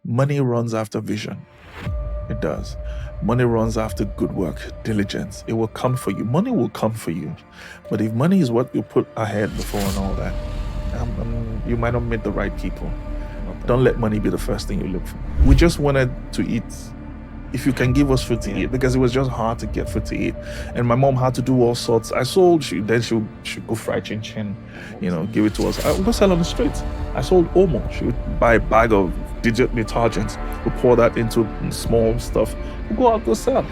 Money runs after vision. It does. Money runs after good work, diligence. It will come for you. Money will come for you. But if money is what you put ahead before and all that, you might not meet the right people. Don't let money be the first thing you look for. We just wanted to eat. If you can give us food to eat, because it was just hard to get food to eat. And my mom had to do all sorts. I sold, then she'll go fry chin chin, give it to us. I would go sell on the streets. I sold Omo. She would buy a bag of detergents. We pour that into small stuff. We go out, go sell.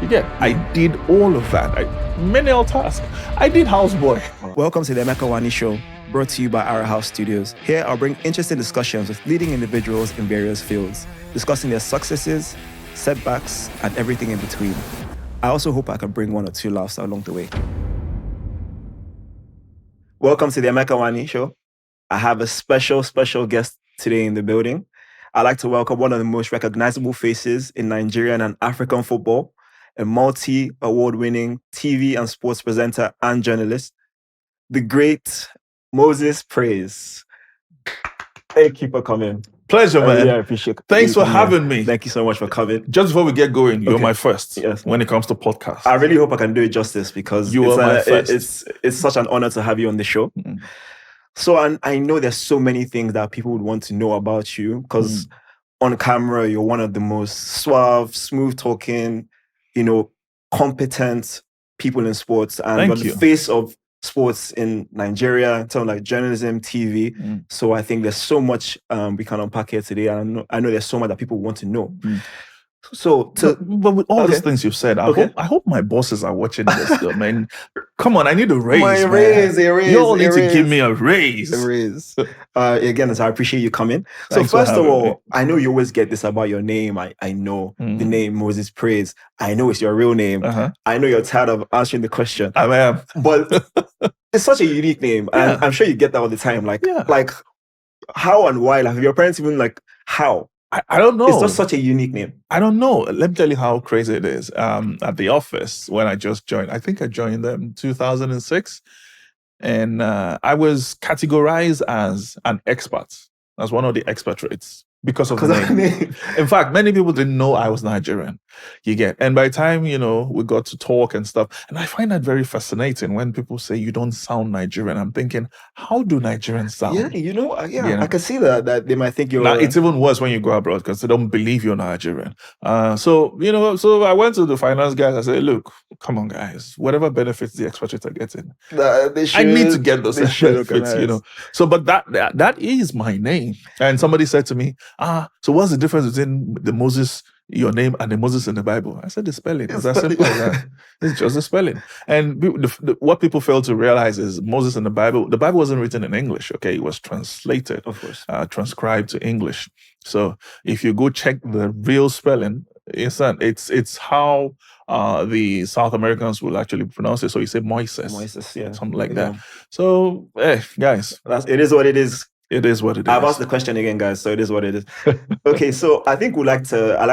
You get, I did all of that. Menial task. I did houseboy. Welcome to the Emeka Nwani Show, brought to you by Our House Studios. Here I'll bring interesting discussions with leading individuals in various fields, discussing their successes, setbacks, and everything in between. I also hope I can bring one or two laughs along the way. Welcome to the Emeka Nwani Show. I have a special guest today in the building. I'd like to welcome one of the most recognizable faces in Nigerian and African football, a multi-award-winning TV and sports presenter and journalist, the great Mozez Praiz. Thank you for coming. Pleasure, man. Really, I appreciate it. Thanks for having me. Thank you so much for coming. Just before we get going, you're my first when it comes to podcasts. I really hope I can do it justice because you are my first. It's such an honor to have you on the show. Mm. So I know there's so many things that people would want to know about you because on camera, you're one of the most suave, smooth-talking, competent people in sports. And you're the face of sports in Nigeria, in terms of like journalism, TV. So I think there's so much we can unpack here today. And I know there's so much that people want to know. So, but with all these things you've said, I hope my bosses are watching this. Though, man, come on, I need a raise. A raise. You all need to give me a raise. A raise. Again, so I appreciate you coming. Thanks. So first of all, I know you always get this about your name. I know the name Mozez Praiz. I know it's your real name. I know you're tired of answering the question. I am, but it's such a unique name, and I'm sure you get that all the time. Like how and why? Like, have your parents even how? I don't know. It's just such a unique name. I don't know. Let me tell you how crazy it is. At the office, when I just joined, I think I joined them in 2006. And I was categorized as an expert. That's one of the expert rates because of the name. In fact, many people didn't know I was Nigerian. And by the time, we got to talk and stuff. And I find that very fascinating when people say you don't sound Nigerian. I'm thinking, how do Nigerians sound? I can see that they might think you're... Now, it's even worse when you go abroad because they don't believe you're Nigerian. So I went to the finance guys. I said, look, come on, guys, whatever benefits the expatriates are getting, I need to get those benefits, So, but that is my name. And somebody said to me, so what's the difference between the Moses, your name, and the Moses in the Bible? I said the spelling. It's as simple as that. It's just the spelling. And what people fail to realize is Moses in the Bible wasn't written in English, okay? It was translated, of course, transcribed to English. So if you go check the real spelling, it's how the South Americans will actually pronounce it. So you say Mozez, something like that. So, guys, it is what it is. It is what it is. I've asked the question again, guys, so it is what it is. Okay, so I think I like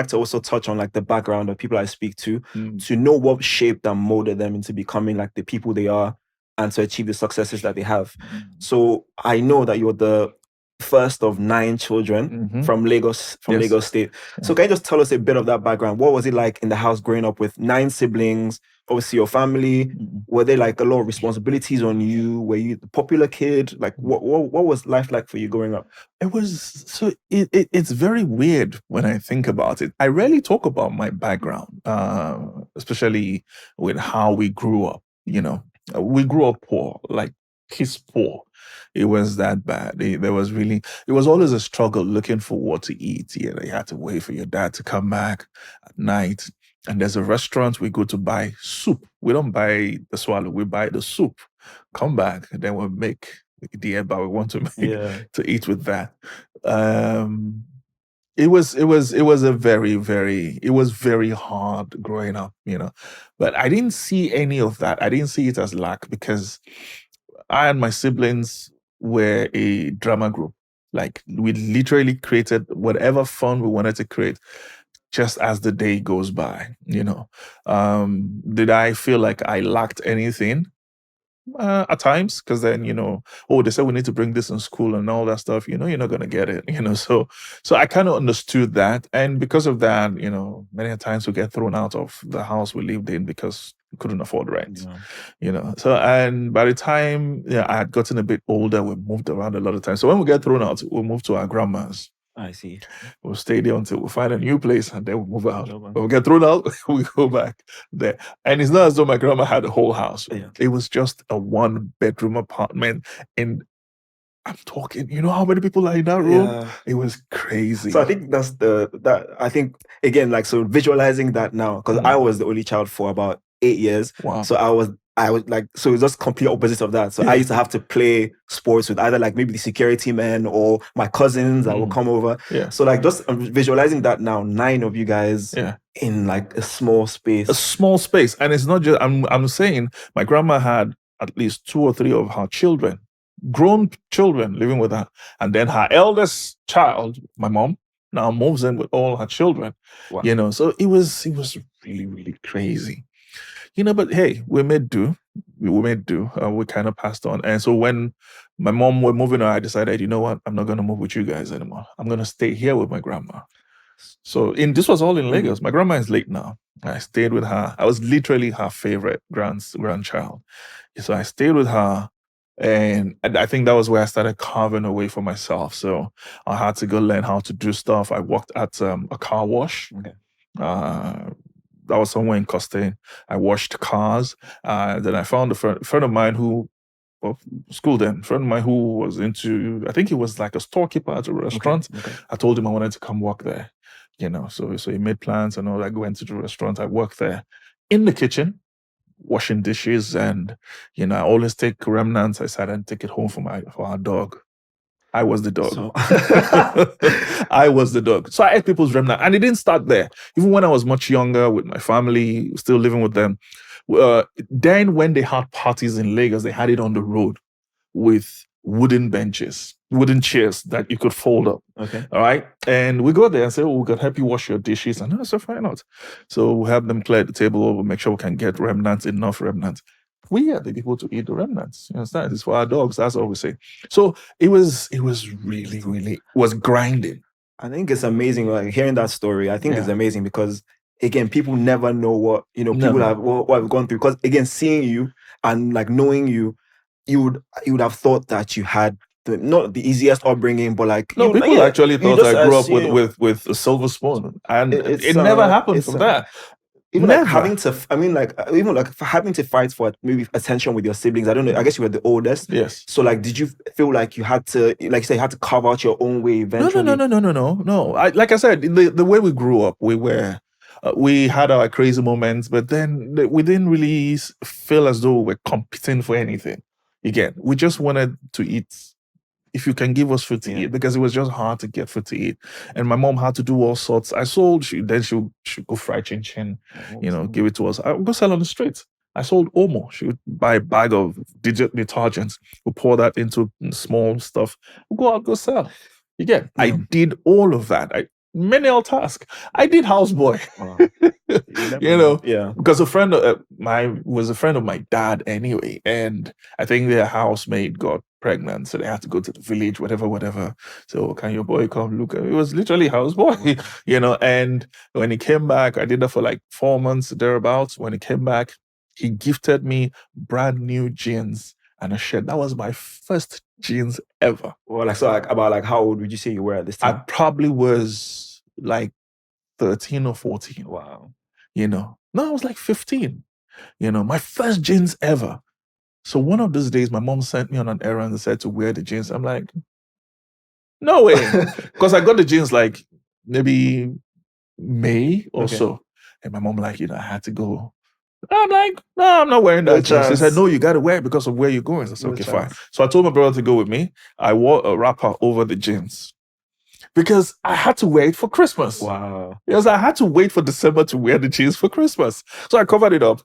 to also touch on the background of people I speak to know what shaped and molded them into becoming the people they are and to achieve the successes that they have. So I know that you're the first of 9 children from Lagos State. So can you just tell us a bit of that background? What was it like in the house growing up with 9 siblings? Obviously, your family, were there a lot of responsibilities on you? Were you the popular kid? What was life like for you growing up? It was it's very weird when I think about it. I rarely talk about my background, especially with how we grew up. We grew up poor, piss poor. It was that bad. It was always a struggle looking for what to eat. You had to wait for your dad to come back at night. And there's a restaurant we go to buy soup. We don't buy the swallow, we buy the soup. Come back, and then we'll make the eba we want to make to eat with that. It was very hard growing up, But I didn't see any of that. I didn't see it as lack because I and my siblings were a drama group. We literally created whatever fun we wanted to create just as the day goes by, Did I feel like I lacked anything? At times, because then, oh, they said we need to bring this in school and all that stuff, you're not going to get it, so I kind of understood that. And because of that, many times we get thrown out of the house we lived in because we couldn't afford rent, so, and by the time I had gotten a bit older, we moved around a lot of times. So when we get thrown out, we move to our grandma's. I see. We'll stay there until we find a new place, and then we move out. When we get thrown out, we go back there. And it's not as though my grandma had a whole house. Yeah. It was just a 1-bedroom apartment. And I'm talking, how many people are in that room? Yeah. It was crazy. So I think that's I think, again, like, so visualizing that now, because I was the only child for about 8 years. Wow. So I was like, so it's just complete opposite of that. So I used to have to play sports with either like maybe the security men or my cousins that would come over. Yeah. So like just visualizing that now, 9 of you guys in like a small space. A small space. And it's not just, I'm saying my grandma had at least 2 or 3 of her children, grown children living with her. And then her eldest child, my mom, now moves in with all her children. Wow. So it was really, really crazy. But hey, we made do. We kind of passed on. And so when my mom were moving on, I decided, you know what? I'm not going to move with you guys anymore. I'm going to stay here with my grandma. So this was all in Lagos. My grandma is late now. I stayed with her. I was literally her favorite grandchild. So I stayed with her. And I think that was where I started carving away for myself. So I had to go learn how to do stuff. I worked at a car wash. That was somewhere in Costain. I washed cars. Then I found a friend of mine who, school then, friend of mine who was into, I think he was like a storekeeper at a restaurant. Okay. I told him I wanted to come work there, so he made plans and all. I went to the restaurant. I worked there in the kitchen, washing dishes, and I always take remnants. I sat and take it home for our dog. I was the dog. I was the dog. So I ate people's remnant. And it didn't start there. Even when I was much younger with my family, still living with them, then when they had parties in Lagos, they had it on the road with wooden benches, wooden chairs that you could fold up. Okay. All right. And we go there and say, oh, we can help you wash your dishes. And I said, fine not. So we have them clear the table over, make sure we can get enough remnants. We are the people to eat the remnants. You understand? It's for our dogs. That's all we say. So it was really, really was grinding. I think it's amazing. Like hearing that story, I think it's amazing because again, people never know what people have what have gone through. Because again, seeing you and like knowing you, you would have thought that you had not the easiest upbringing, but like people actually thought I grew up with a silver spoon, and it never happened from that. Even like having to, having to fight for maybe attention with your siblings. I don't know. I guess you were the oldest. Yes. So like, did you feel like you had to, like you say, you had to carve out your own way eventually? No. Like I said, the way we grew up, we had our crazy moments, but then we didn't really feel as though we were competing for anything. Again, we just wanted to eat. If you can give us food to eat, because it was just hard to get food to eat. And my mom had to do all sorts. I sold, then she'll go fry chin, give it to us. I would go sell on the streets. I sold Omo. She would buy a bag of detergents. We'll pour that into small stuff. We'll go out, go sell. Again, I did all of that. Menial task. I did houseboy. Wow. Because a friend of was a friend of my dad anyway, and I think their housemaid got pregnant, so they had to go to the village, whatever. So can your boy come look? It was literally houseboy, And when he came back, I did that for like 4 months thereabouts. When he came back, he gifted me brand new jeans and a shirt. That was my first jeans ever. Well, about how old would you say you were at this time? I probably was like 13 or 14. Wow. No, I was like 15. My first jeans ever. So one of those days, my mom sent me on an errand and said to wear the jeans. I'm like, no way. Because I got the jeans like maybe May or so. And my mom like, I had to go. I'm like, no, I'm not wearing that jeans. She said, no, you got to wear it because of where you're going. I said, okay, fine. So I told my brother to go with me. I wore a wrapper over the jeans because I had to wear it for Christmas. Wow. Because I had to wait for December to wear the jeans for Christmas. So I covered it up,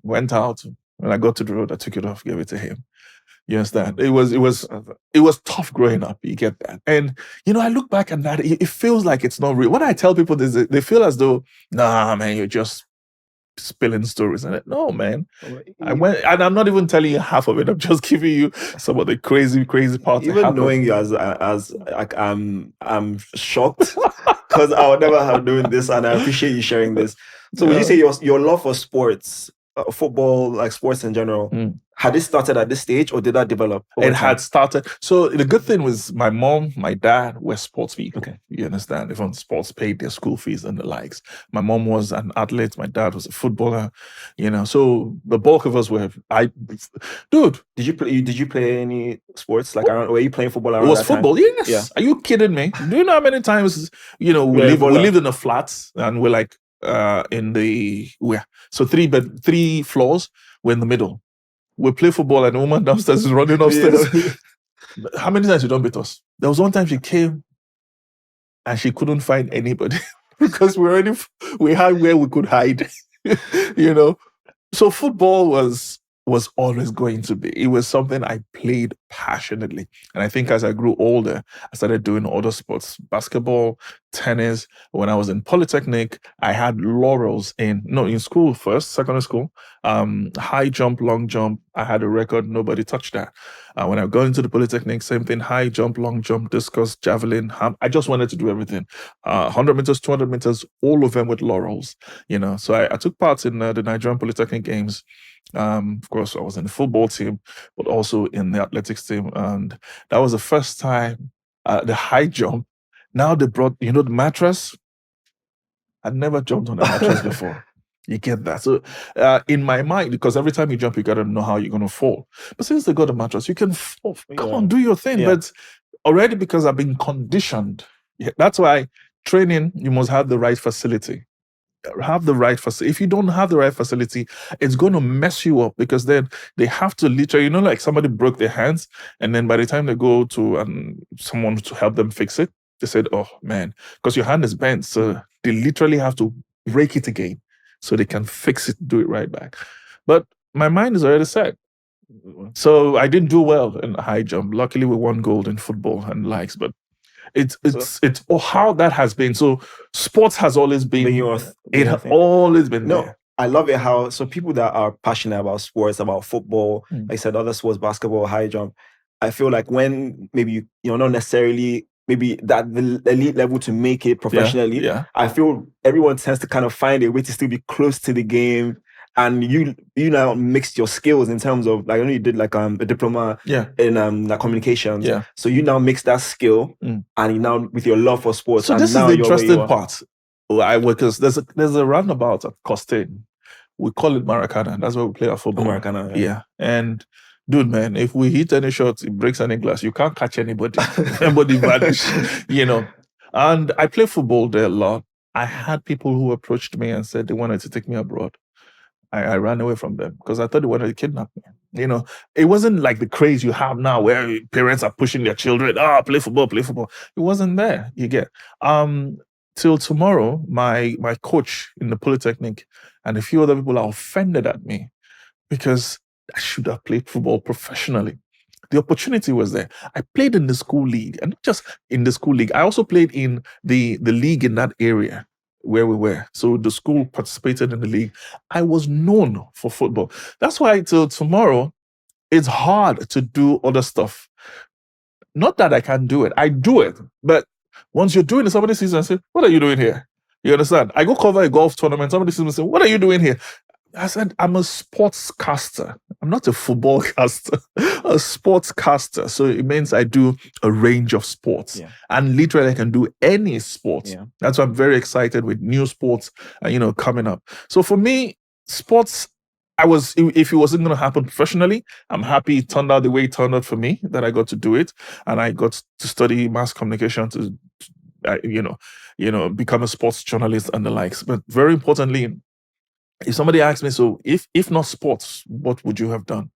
went out. When I got to the road, I took it off, gave it to him. You understand? It was tough growing up. You get that? And I look back at that. It feels like it's not real. When I tell people this, they feel as though, nah, man, you're just spilling stories. And no, man. I went, and I'm not even telling you half of it. I'm just giving you some of the crazy parts. Even knowing you as like I'm shocked because I would never have known this, and I appreciate you sharing this. So would you say your love for sports, football, like sports in general, had it started at this stage, or did that develop over It time? had started. So the good thing was my mom, my dad were sports people. Okay. You understand? Even sports paid their school fees and the likes. My mom was an athlete. My dad was a footballer. You know, so the bulk of us were. Dude, did you play any sports? Like were you playing football around it was that football? time? Yes. Yeah. Are you kidding me? Do you know how many times we lived in a flat and we're like in the so three floors. We're in the middle. We play football and the woman downstairs is running upstairs. How many times you don't beat us? There was one time she came and she couldn't find anybody because we had where we could hide. You know, so football was always going to be. It was something I played passionately. And I think as I grew older, I started doing other sports, basketball, tennis. When I was in Polytechnic, I had laurels in school first, secondary school, high jump, long jump. I had a record. Nobody touched that. When I got into the Polytechnic, same thing, high jump, long jump, discus, javelin. I just wanted to do everything. 100 meters, 200 meters, all of them with laurels, you know. So I took part in the Nigerian Polytechnic Games. Of course, I was in the football team, but also in the athletics team. And that was the first time the high jump. Now they brought, the mattress. I'd never jumped on a mattress before. You get that. So in my mind, because every time you jump, you got to know how you're going to fall. But since they got a mattress, you can fall. Come on, do your thing. Yeah. But already because I've been conditioned, that's why training, you must have the right facility. If you don't have the right facility, it's going to mess you up because then they have to literally, like somebody broke their hands and then by the time they go to someone to help them fix it, they said, oh man, because your hand is bent. So they literally have to break it again so they can fix it, do it right back. But my mind is already set. So I didn't do well in high jump. Luckily, we won gold in football and likes, but it's how that has been. So sports has always been always been there. I love it how people that are passionate about sports, about football, like I said, other sports, basketball, high jump, I feel like when maybe you're not necessarily maybe that the elite level to make it professionally, I feel everyone tends to kind of find a way to still be close to the game. And you now mixed your skills in terms of like I know you did like a diploma in like communications. Yeah. So you now mix that skill and you now with your love for sports. So and this now is the interesting part. Because there's a roundabout at Costain. We call it Maracana. That's where we play our football. Maracana. Yeah. And dude, man, if we hit any shots, it breaks any glass. You can't catch anybody. Everybody vanish. And I play football there a lot. I had people who approached me and said they wanted to take me abroad. I ran away from them because I thought they wanted to kidnap me. It wasn't like the craze you have now where parents are pushing their children, play football. It wasn't there, you get. Till tomorrow, my coach in the Polytechnic and a few other people are offended at me because I should have played football professionally. The opportunity was there. I played in the school league, and not just in the school league. I also played in the league in that area where we were. So the school participated in the league. I was known for football. That's why till tomorrow, it's hard to do other stuff. Not that I can't do it. I do it. But once you're doing it, somebody sees and says, what are you doing here? You understand? I go cover a golf tournament. Somebody sees me and says, what are you doing here? I said, I'm a sportscaster. I'm not a football caster, a sportscaster. So it means I do a range of sports. Yeah. And literally I can do any sport. Yeah. That's why I'm very excited with new sports, coming up. So for me, sports, if it wasn't going to happen professionally, I'm happy it turned out the way it turned out for me, that I got to do it. And I got to study mass communication to become a sports journalist and the likes. But very importantly, if somebody asks me, so if not sports, what would you have done?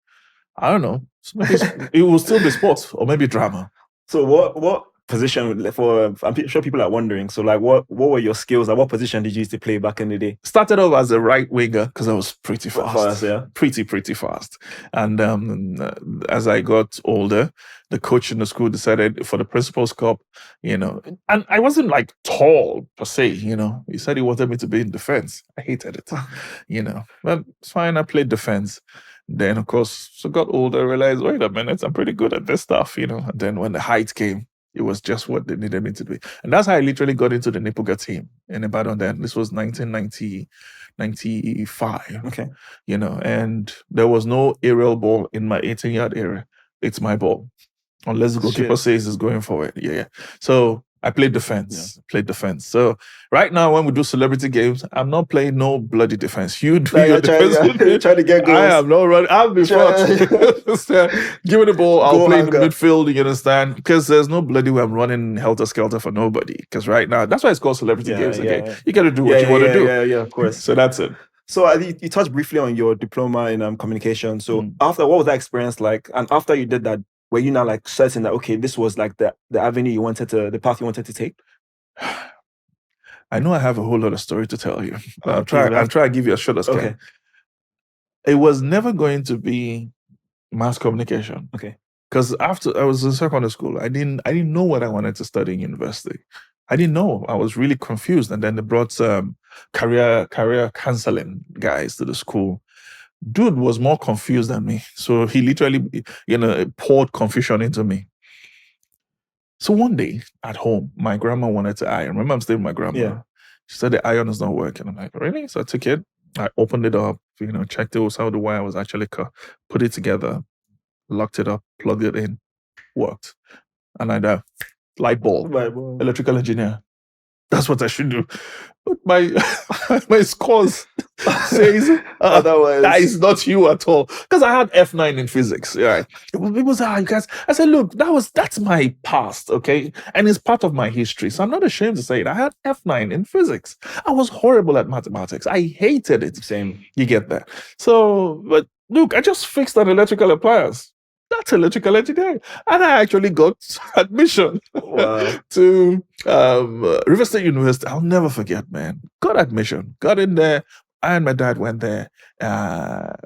I don't know. So maybe it will still be sports or maybe drama. So what position for? I'm sure people are wondering. So, like, what were your skills? Like, what position did you used to play back in the day? Started off as a right winger because I was pretty fast. Yeah. Pretty fast. And as I got older, the coach in the school decided for the Principal's Cup, and I wasn't like tall per se, He said he wanted me to be in defense. I hated it, But it's fine. I played defense. Then, of course, so got older, realized, wait a minute, I'm pretty good at this stuff, And then when the height came, it was just what they needed me to be. And that's how I literally got into the Nipuga team in Ibadan then. This was 1995. Okay. And there was no aerial ball in my 18-yard area. It's my ball. Unless the goalkeeper says it's going for it. Yeah. So I played defense. So right now, when we do celebrity games, I'm not playing no bloody defense. You do your defense. Try to get goals. I am not running. I'll be front. Give me the ball. I'll play in the midfield. You understand? Because there's no bloody way I'm running helter-skelter for nobody. Because right now, that's why it's called celebrity games. Okay, you got to do what you want to do. Yeah, of course. So that's it. So you touched briefly on your diploma in communication. So after, what was that experience like? And after you did that, were you now like certain that, okay, this was like the avenue you wanted to, the path you wanted to take? I know I have a whole lot of story to tell you. But I'll try to give you as short as can. It was never going to be mass communication. Okay. Because after I was in secondary school, I didn't know what I wanted to study in university. I didn't know. I was really confused. And then they brought career counseling guys to the school. Dude was more confused than me. So he literally, poured confusion into me. So one day at home, my grandma wanted to iron. Remember, I'm staying with my grandma. Yeah. She said the iron is not working. I'm like, really? So I took it. I opened it up, checked it was how the wire was actually cut, put it together, locked it up, plugged it in, worked. And I light bulb, electrical engineer. That's what I should do. My scores says that is not you at all. Because I had F9 in physics. Right? People say, you guys. I said, look, that's my past, okay? And it's part of my history. So I'm not ashamed to say it. I had F9 in physics. I was horrible at mathematics. I hated it. Same. You get that. So, but look, I just fixed an electrical appliance. That's electrical engineering. And I actually got admission to River State University. I'll never forget, man. Got admission. Got in there. I and my dad went there.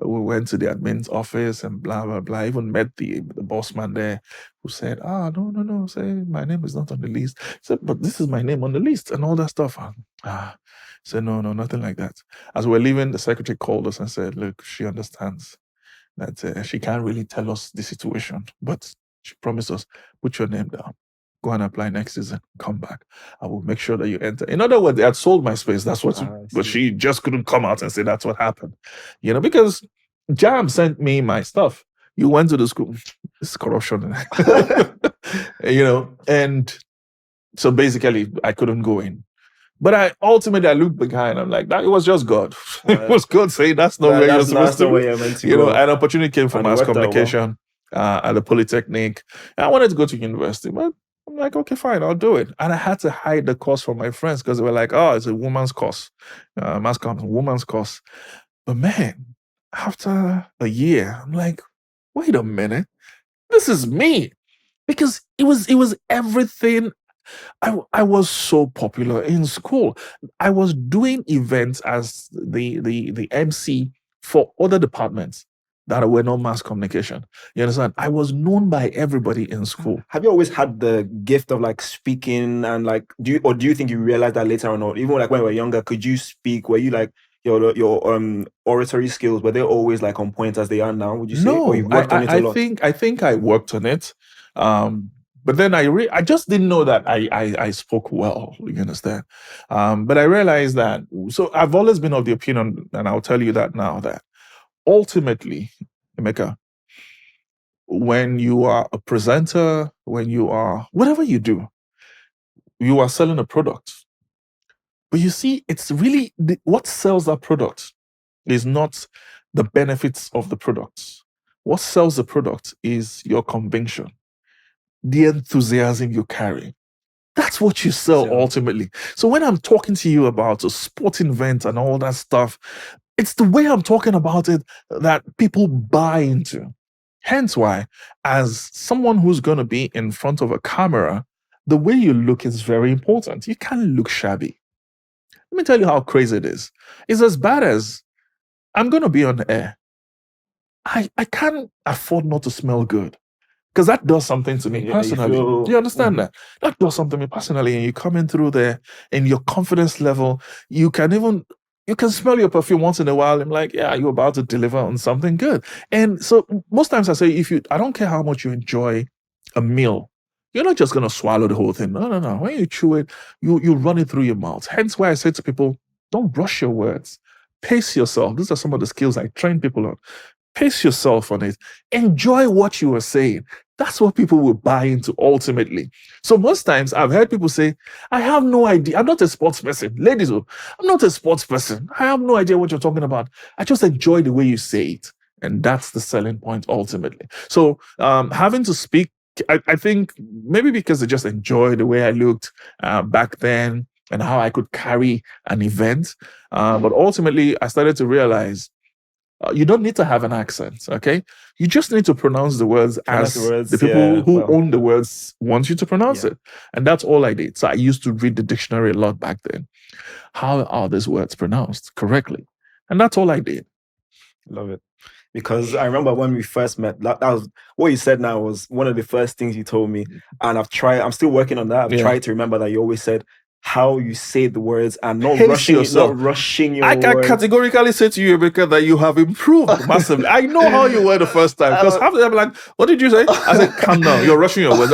We went to the admin's office and blah, blah, blah. I even met the boss man there who said, no. Say, my name is not on the list. He said, but this is my name on the list and all that stuff. Said, no, nothing like that. As we're leaving, the secretary called us and said, look, she understands that she can't really tell us the situation, but she promised us, put your name down, go and apply next season, come back. I will make sure that you enter. In other words, they had sold my space. That's what, but she just couldn't come out and say that's what happened. Because Jam sent me my stuff. You went to the school. This is corruption. And so basically I couldn't go in. But I looked behind. I'm like, it was just God. It was God saying that's not where you're supposed to be. An opportunity came for mass communication at the Polytechnic. And I wanted to go to university, but I'm like, okay, fine, I'll do it. And I had to hide the course from my friends because they were like, oh, it's a woman's course, mass comm, woman's course. But man, after a year, I'm like, wait a minute, this is me, because it was everything. I was so popular in school. I was doing events as the MC for other departments that were not mass communication. You understand? I was known by everybody in school. Have you always had the gift of like speaking and like, do you think you realized that later on, or even like when we were younger, could you speak? Were you like your oratory skills, were they always like on point as they are now? Would you say? No, or you worked on it a lot? I think I worked on it. But then I just didn't know that I spoke well, you understand? But I realized that, so I've always been of the opinion, and I'll tell you that now, that ultimately, Emeka, when you are a presenter, when you are, whatever you do, you are selling a product. But you see, it's really, what sells that product is not the benefits of the product. What sells the product is your conviction, the enthusiasm you carry. That's what you sell ultimately. So when I'm talking to you about a sporting event and all that stuff, it's the way I'm talking about it that people buy into. Hence why, as someone who's going to be in front of a camera the way you look is very important. You can't look shabby. Let me tell you how crazy it is. It's as bad as I'm going to be on air. I can't afford not to smell good because that does something to me personally. Do you understand that? That does something to me personally. And you come in through there and your confidence level, you can smell your perfume once in a while. I'm like, yeah, you're about to deliver on something good. And so most times I say, I don't care how much you enjoy a meal, you're not just going to swallow the whole thing. No. When you chew it, you run it through your mouth. Hence why I say to people, don't rush your words. Pace yourself. These are some of the skills I train people on. Pace yourself on it. Enjoy what you are saying. That's what people will buy into ultimately. So most times I've heard people say, I have no idea. I'm not a sports person. Ladies, I'm not a sports person. I have no idea what you're talking about. I just enjoy the way you say it. And that's the selling point ultimately. So having to speak, I think maybe because I just enjoy the way I looked back then and how I could carry an event. But ultimately, I started to realize you don't need to have an accent, okay? You just need to pronounce the words the people who own the words want you to pronounce it. And that's all I did. So I used to read the dictionary a lot back then. How are these words pronounced correctly? And that's all I did. Love it. Because I remember when we first met, that was what you said now was one of the first things you told me. And I'm still working on that. I've tried to remember that you always said how you say the words and not rushing your I can categorically say to you, Emeka, that you have improved massively. I know how you were the first time. Because half the time I'm like, what did you say? I said, calm down. You're rushing your words.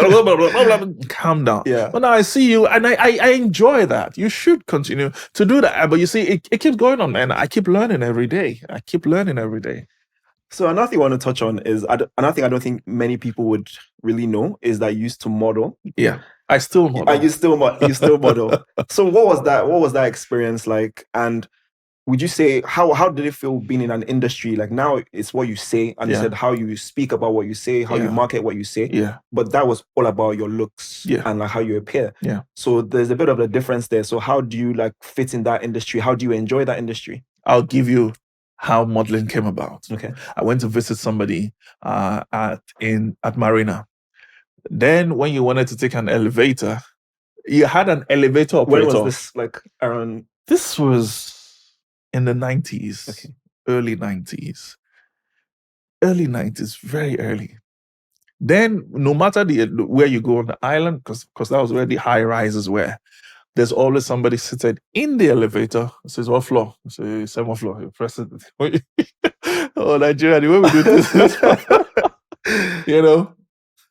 Calm down. Yeah. But now I see you and I enjoy that. You should continue to do that. But you see, it keeps going on, man. I keep learning every day. So another thing I want to touch on is another thing I don't think many people would really know is that you used to model. Yeah, I still model. You still model. So what was that? What was that experience like? And would you say how did it feel being in an industry like now? It's what you say, and you said how you speak about what you say, how you market what you say. Yeah, but that was all about your looks and like how you appear. Yeah. So there's a bit of a difference there. So how do you like fit in that industry? How do you enjoy that industry? I'll give you how modeling came about. Okay. I went to visit somebody at Marina. Then when you wanted to take an elevator, you had an elevator operator. When was this? Like around? This was in the 90s. Okay. Early 90s. Early 90s, very early. Then no matter where you go on the island, because that was where the high rises were, there's always somebody seated in the elevator. It says, what floor? I say, 7th floor. You press it. Oh, Nigeria, the way we do this.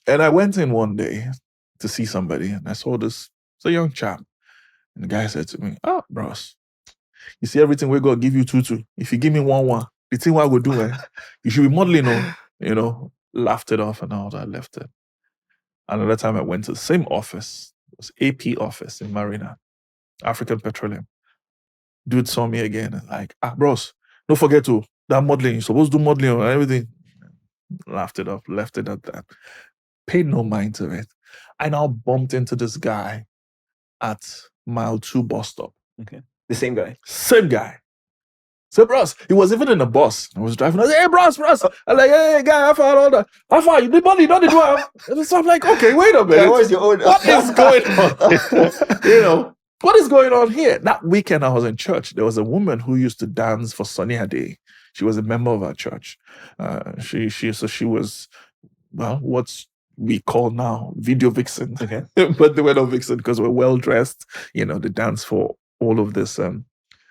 And I went in one day to see somebody, and I saw this. It's a young chap. And the guy said to me, bros, you see everything we're going to give you 2-2. If you give me 1-1, the thing what I will do, you should be modeling on, laughed it off and all that, left it. Another time I went to the same office. It was AP office in Marina, African Petroleum. Dude saw me again and like, bros, don't forget that modeling. You're supposed to do modeling and everything. Laughed it off, left it at that. Paid no mind to it. I now bumped into this guy at mile 2 bus stop. Okay. The same guy? Same guy. So, bros, he was even in a bus. I was driving. I was like, hey, bros. I'm like, hey, guy, how far all that? How far? You did money, don't do. So I'm like, okay, wait a minute. What is your own? What is going on? What is going on here? That weekend I was in church. There was a woman who used to dance for Sunny Ade. She was a member of our church. She was, well, what's we call now video vixen. Okay. But they were not vixen because we're well dressed. They dance for all of this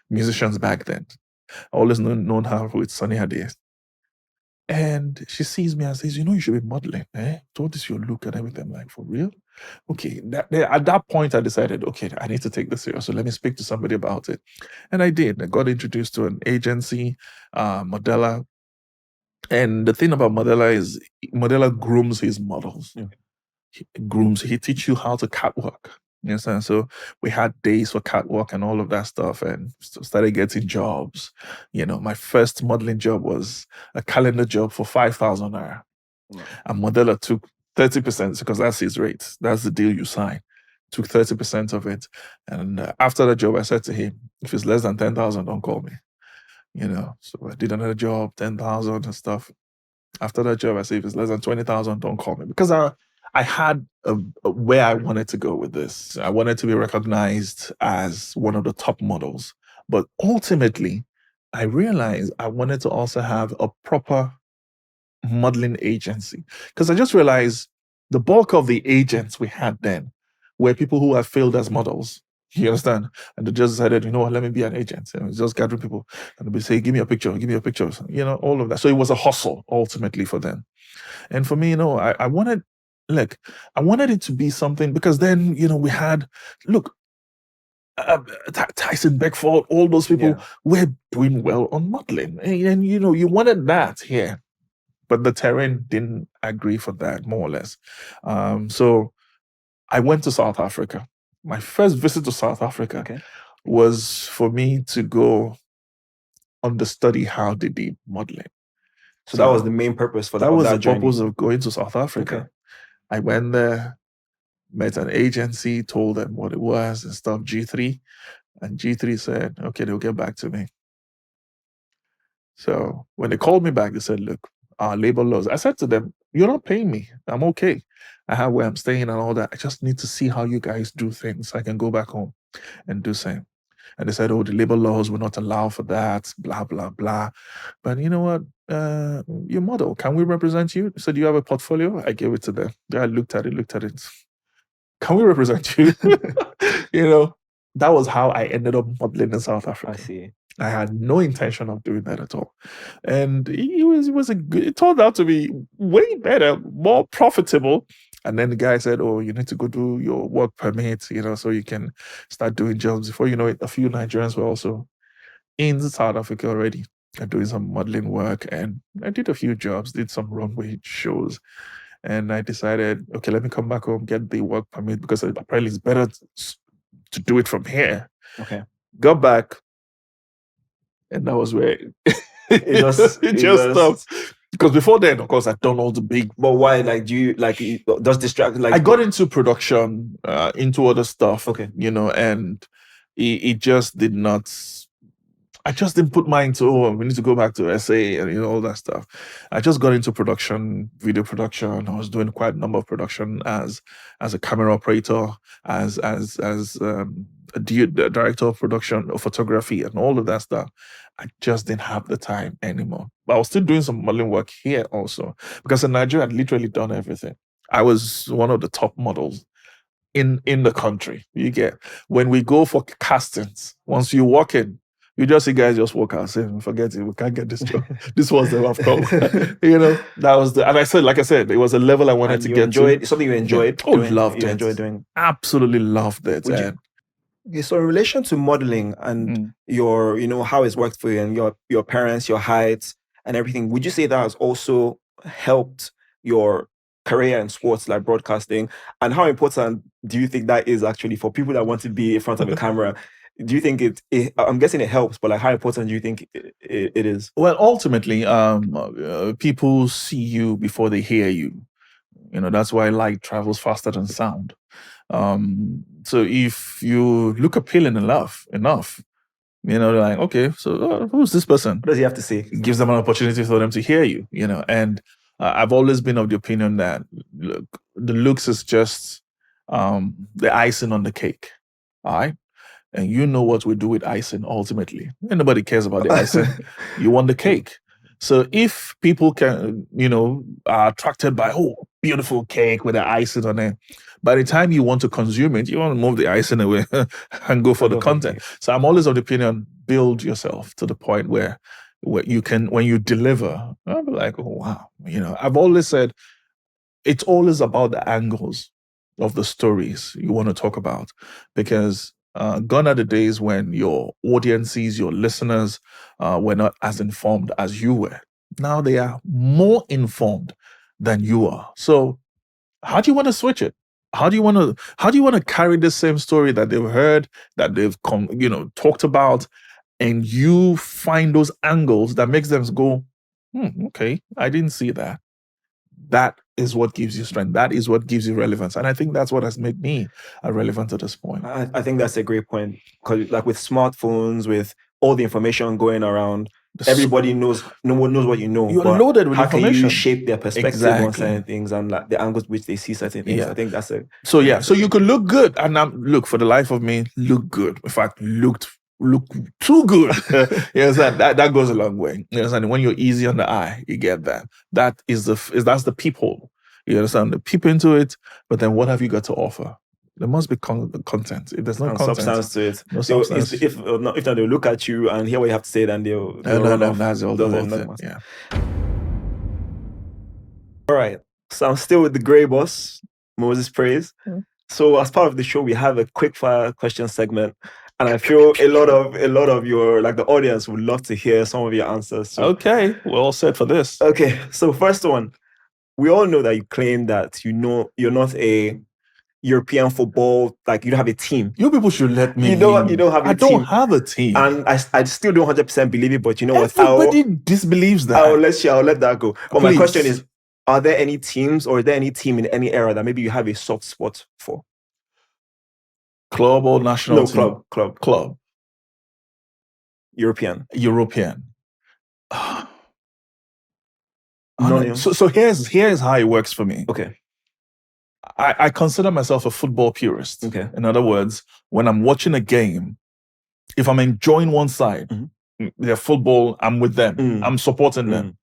musicians back then. I always known her with Sunny Ade. And she sees me and says, you should be modeling. What is your look and everything? I'm like, for real? Okay. At that point, I decided, okay, I need to take this serious. So let me speak to somebody about it. And I did. I got introduced to an agency, Modella. And the thing about Modella is Modella grooms his models. Yeah. He teaches you how to catwalk. You understand? So we had days for catwalk and all of that stuff and started getting jobs. My first modeling job was a calendar job for 5,000 naira. Wow. And Modella took 30% because that's his rate. That's the deal you sign. Took 30% of it. And after the job, I said to him, if it's less than 10,000, don't call me. So I did another job, 10,000 and stuff. After that job, I said, if it's less than 20,000, don't call me. Because I had where I wanted to go with this. I wanted to be recognized as one of the top models. But ultimately, I realized I wanted to also have a proper modeling agency. Because I just realized the bulk of the agents we had then were people who had failed as models. You understand? And they just decided, you know what, let me be an agent. And it's just gathering people and they say, give me a picture, give me a picture, you know, all of that. So it was a hustle ultimately for them. And for me, you know, I wanted, look, I wanted it to be something because then, you know, we had, look, Tyson Beckford, all those people were doing well on modeling. And, you know, you wanted that here. But the terrain didn't agree for that, more or less. So I went to South Africa. My first visit to South Africa was for me to go understudy how they did modeling. So that was the main purpose for that. That was the purpose of going to South Africa. I went there, met an agency, told them what it was and stuff, G3. And G3 said, okay, they'll get back to me. So when they called me back, they said, look, our labor laws. I said to them, you're not paying me. I'm okay. I have where I'm staying and all that. I just need to see how you guys do things so I can go back home and do same. And they said, oh, the labor laws will not allow for that, blah, blah, blah. But you know what? Your model, can we represent you? So do you have a portfolio? I gave it to them. I looked at it. Can we represent you? You know, that was how I ended up modeling in South Africa. I see. I had no intention of doing that at all. And it turned out to be way better, more profitable. And then the guy said, oh, you need to go do your work permit, you know, so you can start doing jobs. Before you know it, a few Nigerians were also in South Africa already doing some modeling work. And I did a few jobs, did some runway shows. And I decided, okay, let me come back home, get the work permit, because apparently it's better to do it from here. Okay. Got back. And that was where it just stopped. Because before then, of course, I'd done all the big. But why? Like, do you like does distract? Like, I got into production, into other stuff. Okay. You know, and it just did not. I just didn't put mine to. Oh, we need to go back to SA and you know all that stuff. I just got into production, video production. I was doing quite a number of production as a camera operator, as a director of production of photography and all of that stuff. I just didn't have the time anymore. But I was still doing some modeling work here also because in Nigeria I'd literally done everything. I was one of the top models in the country. You get when we go for castings. Once you walk in, you just see guys just walk out saying, forget it, we can't get this job. This was the outcome. You know, that was and like I said, it was a level I wanted to get to. Something you enjoyed. Yeah. Loved it. Enjoyed doing. Absolutely loved it. Okay, so in relation to modeling and your, you know, how it's worked for you and your parents, your height and everything, would you say that has also helped your career in sports like broadcasting? And how important do you think that is actually for people that want to be in front of a camera? Do you think I'm guessing it helps, but like how important do you think it is? Well, ultimately, people see you before they hear you. You know, that's why light travels faster than sound. So if you look appealing enough, you know, they're like, okay, so who's this person? What does he have to say? It gives them an opportunity for them to hear you, you know. And I've always been of the opinion that the looks is just the icing on the cake. All right. And you know what we do with icing ultimately. And nobody cares about the icing. You want the cake. So if people can, you know, are attracted by, oh, beautiful cake with the icing on it, by the time you want to consume it, you want to move the icing away and go for the content. So I'm always of the opinion, build yourself to the point where you can, when you deliver, I'll be like, oh, wow. You know, I've always said, it's always about the angles of the stories you want to talk about, because gone are the days when your audiences, your listeners were not as informed as you were. Now they are more informed than you are. So how do you want to switch it? How do you want to carry the same story that they've heard, that they've talked about, and you find those angles that makes them go, okay, I didn't see that. That is what gives you strength. That is what gives you relevance. And I think that's what has made me relevant at this point. I think that's a great point. Because like with smartphones, with all the information going around, everybody knows, no one knows what you know. You're but loaded with how can information. you shape their perspective on certain things and like the angles which they see certain things? I think that's a so you could look good, and look, for the life of me, look good. In fact, look too good. You understand? That goes a long way. You understand? When you're easy on the eye, you get that. That's the peephole. You understand? The peep into it, but then what have you got to offer? There must be content. If there's no content, substance to it, no substance. If not, they'll look at you and hear what you have to say, then they'll run off. That's all the whole thing. Yeah. All right. So I'm still with the Grey Boss, Mozez Praiz. So as part of the show, we have a quick fire question segment, and I feel a lot of your, like, the audience would love to hear some of your answers. So. Okay, we're all set for this. Okay, so first one, we all know that you claim that you're not a European football, like, you don't have a team. You people should let me. You don't have a team. I don't have a team, and I still don't 100% believe it. But you know what? Everybody disbelieves that. I'll let that go. But my question is: are there any teams, or is there any team in any era that maybe you have a soft spot for? Club or national team? No, club. European. So here's how it works for me. Okay. I consider myself a football purist. Okay. In other words, when I'm watching a game, if I'm enjoying one side, their football, I'm with them. I'm supporting them.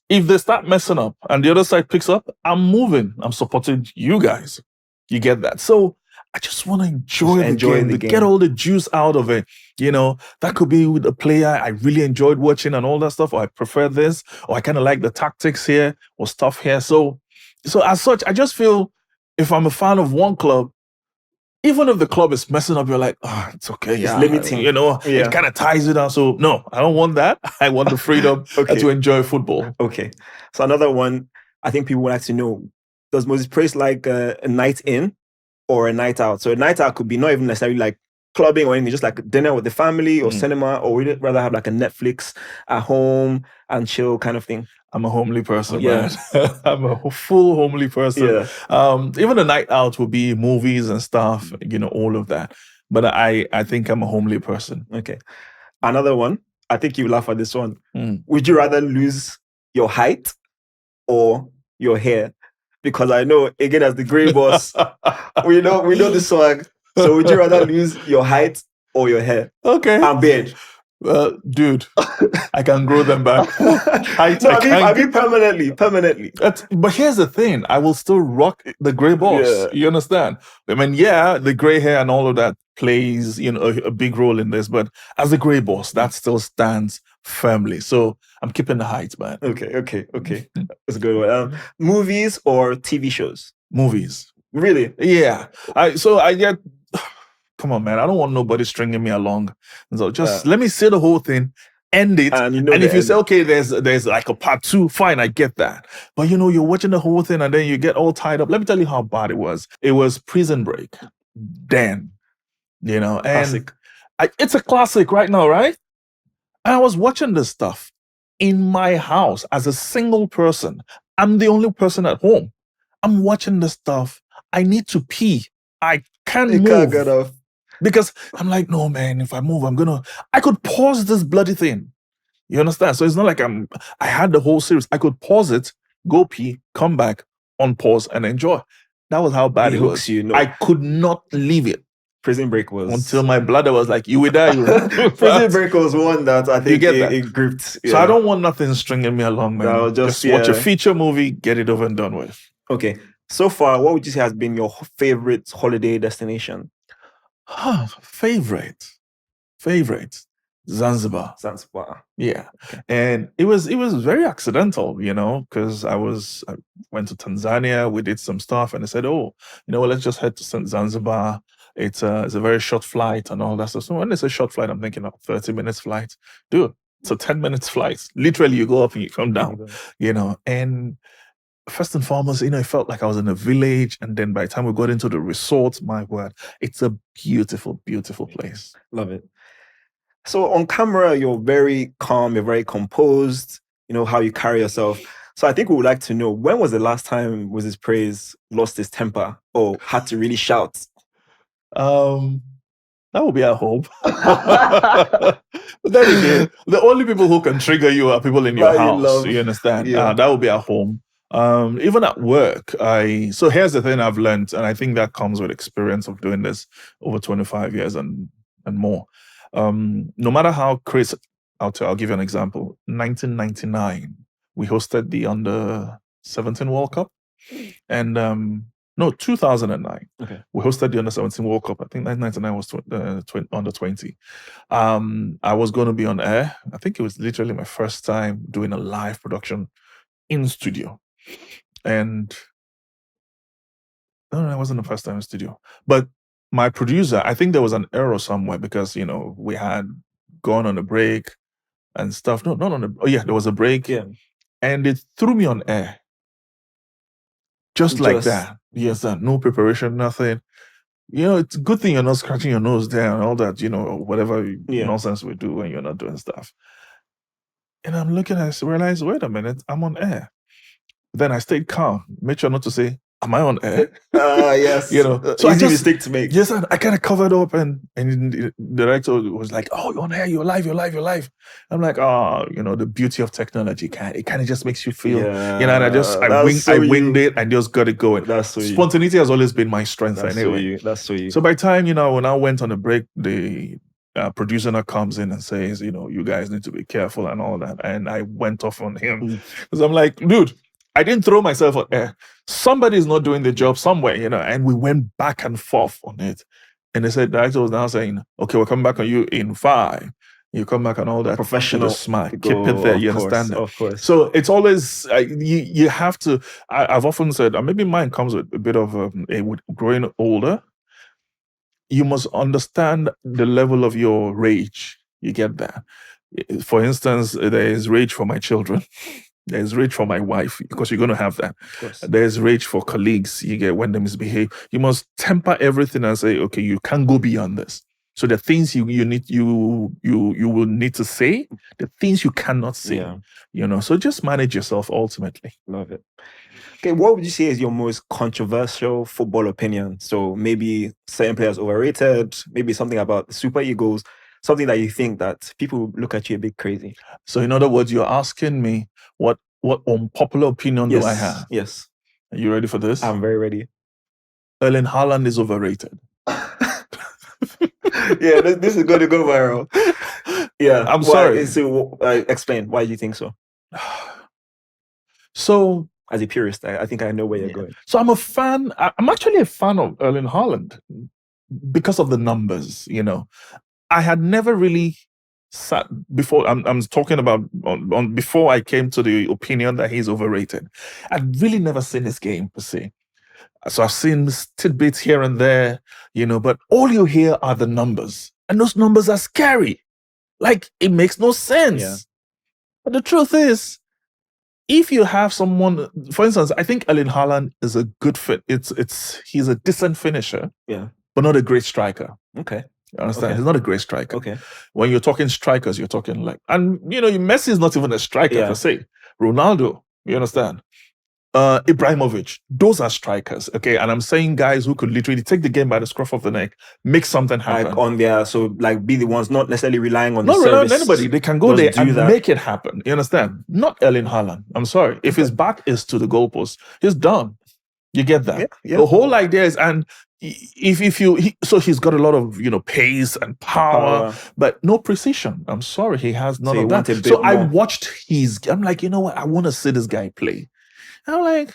If they start messing up and the other side picks up, I'm moving. I'm supporting you guys. You get that? So I just want to enjoy the game, to get all the juice out of it. You know, that could be with a player I really enjoyed watching and all that stuff, or I prefer this, or I kind of like the tactics here or stuff here. So as such, I just feel if I'm a fan of one club, even if the club is messing up, you're like, oh, it's okay. It's limiting. You know, it kind of ties it down. So no, I don't want that. I want the freedom to enjoy football. Okay. So another one, I think people would like to know, does Mozez Praiz like a night in or a night out? So a night out could be not even necessarily like clubbing or anything, just like dinner with the family or cinema, or would you rather have like a Netflix at home and chill kind of thing? I'm a homely person, man. I'm a full homely person. Even a night out will be movies and stuff, you know, all of that. But I think I'm a homely person. Okay. Another one, I think you laugh at this one. Would you rather lose your height or your hair? Because I know, again, as the Grey Boss, we know the swag. So would you rather lose your height or your hair? Okay. And beard? Well, dude, I can grow them back. I mean permanently. But here's the thing. I will still rock the Grey Boss. Yeah. You understand? I mean, the gray hair and all of that plays, you know, a big role in this. But as a Grey Boss, that still stands firmly. So I'm keeping the height, man. Okay. That's a good one. Movies or TV shows? Movies. Really? Yeah. Come on, man. I don't want nobody stringing me along. So just let me see the whole thing, end it. And if you say, okay, there's like a part 2, fine, I get that. But you know, you're watching the whole thing and then you get all tied up. Let me tell you how bad it was. It was Prison Break. Then, you know, and it's a classic right now, right? And I was watching this stuff in my house as a single person. I'm the only person at home. I'm watching this stuff. I need to pee. I can't move. Can't get off. Because I'm like, no, man, if I move, I could pause this bloody thing. You understand? So it's not like I had the whole series. I could pause it, go pee, come back, unpause, and enjoy. That was how bad it was. I could not leave it. Prison Break was... Until my bladder was like, you will die. Prison Break was one that I think it gripped. Yeah. So I don't want nothing stringing me along, man. No, just watch a feature movie, get it over and done with. Okay. So far, what would you say has been your favorite holiday destination? Favorite. Zanzibar. Yeah. Okay. And it was very accidental, you know, because I went to Tanzania, we did some stuff, and they said, oh, you know, let's just head to Zanzibar. It's a very short flight and all that stuff. So when it's a short flight, I'm thinking, 30 minutes flight. Dude, it's a 10 minutes flight. Literally, you go up and you come down, you know, and first and foremost, you know, it felt like I was in a village. And then by the time we got into the resort, my word, it's a beautiful, beautiful place. Love it. So on camera, you're very calm, you're very composed, you know, how you carry yourself. So I think we would like to know, when was the last time Mozez Praiz lost his temper or had to really shout? That would be at home. But then again, the only people who can trigger you are people in your That you house. love. You understand? Yeah. That would be at home. Even at work, so here's the thing I've learned, and I think that comes with experience of doing this over 25 years and more. No matter how crazy, I'll give you an example. 1999, we hosted the Under-17 World Cup, and no, 2009. Okay. We hosted the Under-17 World Cup. I think 1999 was Under-20. I was going to be on air. I think it was literally my first time doing a live production in studio. And no, it wasn't the first time in studio. But my producer, I think there was an error somewhere because, we had gone on a break and stuff. No, not on a, oh yeah, there was a break. Yeah. And it threw me on air. Just like that. Yes, sir. No preparation, nothing. It's a good thing you're not scratching your nose there and all that, whatever nonsense we do when you're not doing stuff. And I'm looking at it, realize, wait a minute, I'm on air. Then I stayed calm, made sure not to say, am I on air? Yes. So easy mistake to make. Yes, I kind of covered up and the director was like, oh, you're on air, you're live. I'm like, the beauty of technology, it kind of just makes you feel, and I winged it and just got it going. That's so Spontaneity has always been my strength anyway. That's so you. So by the time, when I went on a break, the producer now comes in and says, you guys need to be careful and all that. And I went off on him because I'm like, dude, I didn't throw myself on air. Somebody's not doing the job somewhere, and we went back and forth on it. And they said, the director was now saying, okay, we'll come back on you in 5. You come back and all that. Professional. Smart. Keep it there. You understand that? Of course. So it's always, you have to, I've often said, maybe mine comes with a bit of with growing older. You must understand the level of your rage. You get that. For instance, there is rage for my children. There's rage for my wife, because you're going to have that. There's rage for colleagues. You get when they misbehave. You must temper everything and say, okay, you can't go beyond this. So the things you will need to say, the things you cannot say. So just manage yourself ultimately. Love it. Okay, what would you say is your most controversial football opinion? So maybe certain players overrated, maybe something about the Super Eagles, something that you think that people look at you a bit crazy. So in other words, you're asking me what unpopular opinion do I have? Yes. Are you ready for this? I'm very ready. Erling Haaland is overrated. Yeah, this is going to go viral. Yeah. I'm sorry. So explain, why do you think so? So, as a purist, I think I know where you're going. So I'm a fan. I'm actually a fan of Erling Haaland because of the numbers, I had never really sat before. I'm talking about before I came to the opinion that he's overrated. I'd really never seen his game per se. So I've seen tidbits here and there, but all you hear are the numbers. And those numbers are scary. Like, it makes no sense. Yeah. But the truth is, if you have someone, for instance, I think Erling Haaland is a good fit. He's a decent finisher, but not a great striker. Okay. You understand? He's not a great striker. Okay. When you're talking strikers, you're talking like, and Messi is not even a striker per se. Ronaldo, you understand? Ibrahimovic, those are strikers, okay? And I'm saying guys who could literally take the game by the scruff of the neck, make something happen. Like on their, so like be the ones not necessarily relying on the service. Not relying on anybody. They can go there and make it happen. You understand? Not Erling Haaland. I'm sorry. If his back is to the goalpost, he's done. You get that? Yeah. The whole idea is, and so he's got a lot of pace and power, but no precision. I'm sorry, he has none of that. So I watched I'm like, what? I want to see this guy play. I'm like,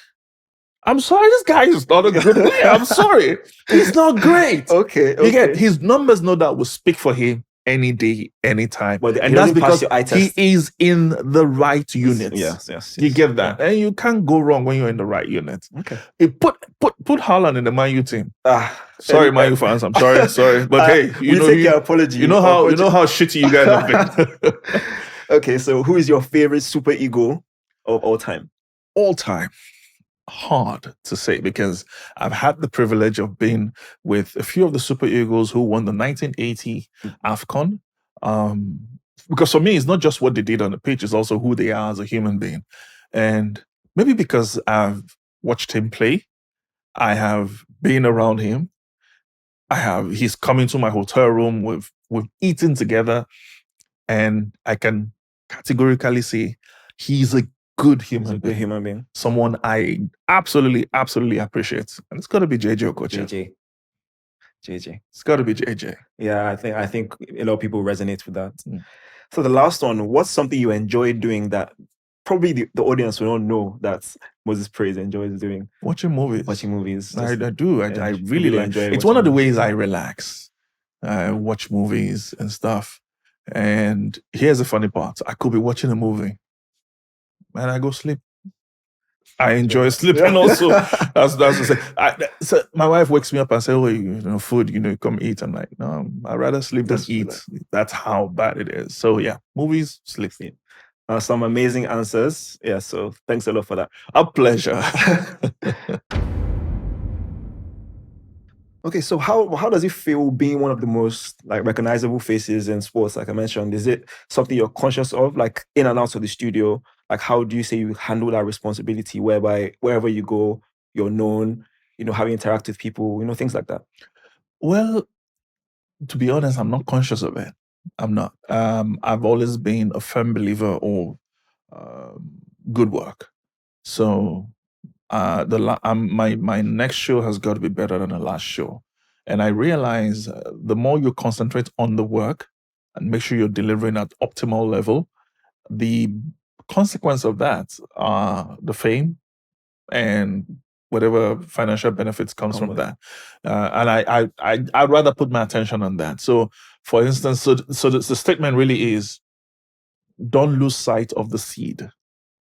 I'm sorry, this guy is not a good player. I'm sorry, he's not great. Okay. You get his numbers, no doubt, will speak for him any day, anytime. And that's because he is in the right unit. Yes. You get that, and you can't go wrong when you're in the right unit. Okay. Put Haaland in the Man U team. Sorry, Man U fans. I'm sorry, but hey, we take your apology. You know how shitty you guys have been. Okay, so who is your favorite Super Eagle of all time? All time. Hard to say, because I've had the privilege of being with a few of the Super Eagles who won the 1980 AFCON. Because for me, it's not just what they did on the pitch, it's also who they are as a human being. And maybe because I've watched him play, I have been around him, I have. He's coming to my hotel room. We've eaten together, and I can categorically say he's a good human being. Someone I absolutely appreciate. And it's got to be JJ Okocha. JJ. It's got to be JJ. Yeah, I think a lot of people resonate with that. So the last one, what's something you enjoy doing that probably the audience will not know that Mozez Praiz enjoys doing? Watching movies. I do. I really like enjoy. It's one of the ways I relax. I watch movies and stuff. And here's the funny part. I could be watching a movie and I go sleep. I enjoy sleeping also. That's what I say. So my wife wakes me up and says, "Oh, food, come eat." I'm like, "No, I'd rather sleep than eat." That's how bad it is. So yeah, movies, sleep. Some amazing answers. Yeah, so thanks a lot for that. A pleasure. Okay, so how does it feel being one of the most recognizable faces in sports? Like I mentioned, is it something you're conscious of, like in and out of the studio? Like how do you say you handle that responsibility, whereby wherever you go, you're known, how you interact with people, things like that? Well, to be honest, I'm not conscious of it. I'm not. I've always been a firm believer of good work. So my next show has got to be better than the last show. And I realize the more you concentrate on the work and make sure you're delivering at optimal level, the consequence of that are the fame and whatever financial benefits comes from that. And I'd rather put my attention on that. So for instance, so the statement really is, don't lose sight of the seed.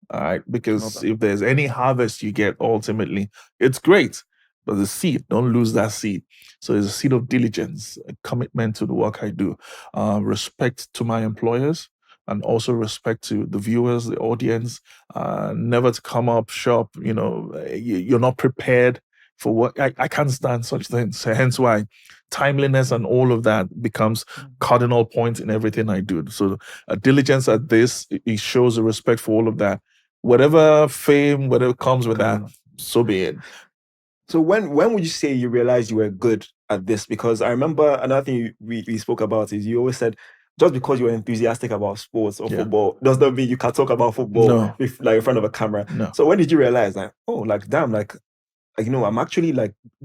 All right, because if there's any harvest you get, ultimately, it's great. But the seed, don't lose that seed. So it's a seed of diligence, a commitment to the work I do, respect to my employers, and also respect to the viewers, the audience. Never to come up shop, you're not prepared for what I can't stand such things. So hence why timeliness and all of that becomes cardinal point in everything I do. So diligence at this, it shows a respect for all of that. Whatever fame, whatever comes with that, so be it. So when would you say you realized you were good at this? Because I remember another thing we spoke about is you always said, just because you're enthusiastic about sports or football does not mean you can talk about football in front of a camera. No. So when did you realize damn, I'm actually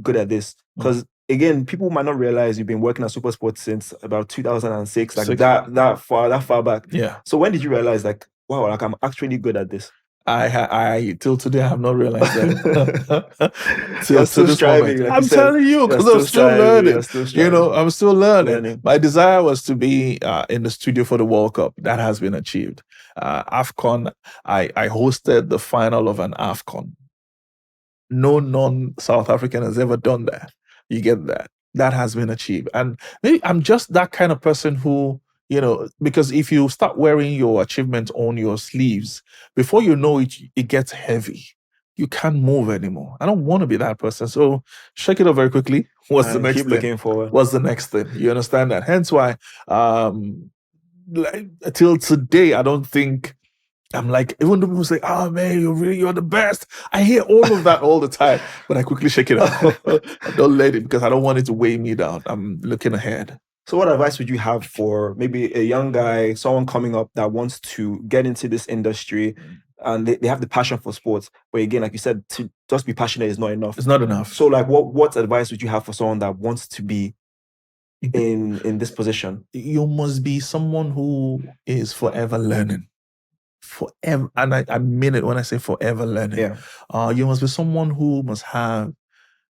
good at this? Because again, people might not realize you've been working at Super Sports since about 2006, that far back. Yeah. So when did you realize wow, I'm actually good at this? I till today I have not realized that. Till this moment, I'm telling you, because I'm still learning. I'm still learning. My desire was to be in the studio for the World Cup. That has been achieved. AFCON, I hosted the final of an AFCON. No non-South African has ever done that. You get that. That has been achieved. And maybe I'm just that kind of person who, because if you start wearing your achievement on your sleeves, before you know it, it gets heavy. You can't move anymore. I don't want to be that person. So shake it up very quickly. What's the next thing? Looking forward. What's the next thing? You understand that? Hence why, till today, I don't think I'm even though people say, "Oh man, you're the best." I hear all of that all the time, but I quickly shake it up. I don't let it, because I don't want it to weigh me down. I'm looking ahead. So what advice would you have for maybe a young guy, someone coming up that wants to get into this industry and they have the passion for sports, but again, like you said, to just be passionate is not enough. It's not enough. So what advice would you have for someone that wants to be in this position? You must be someone who is forever learning. Forever, and I mean it when I say forever learning. Yeah. You must be someone who must have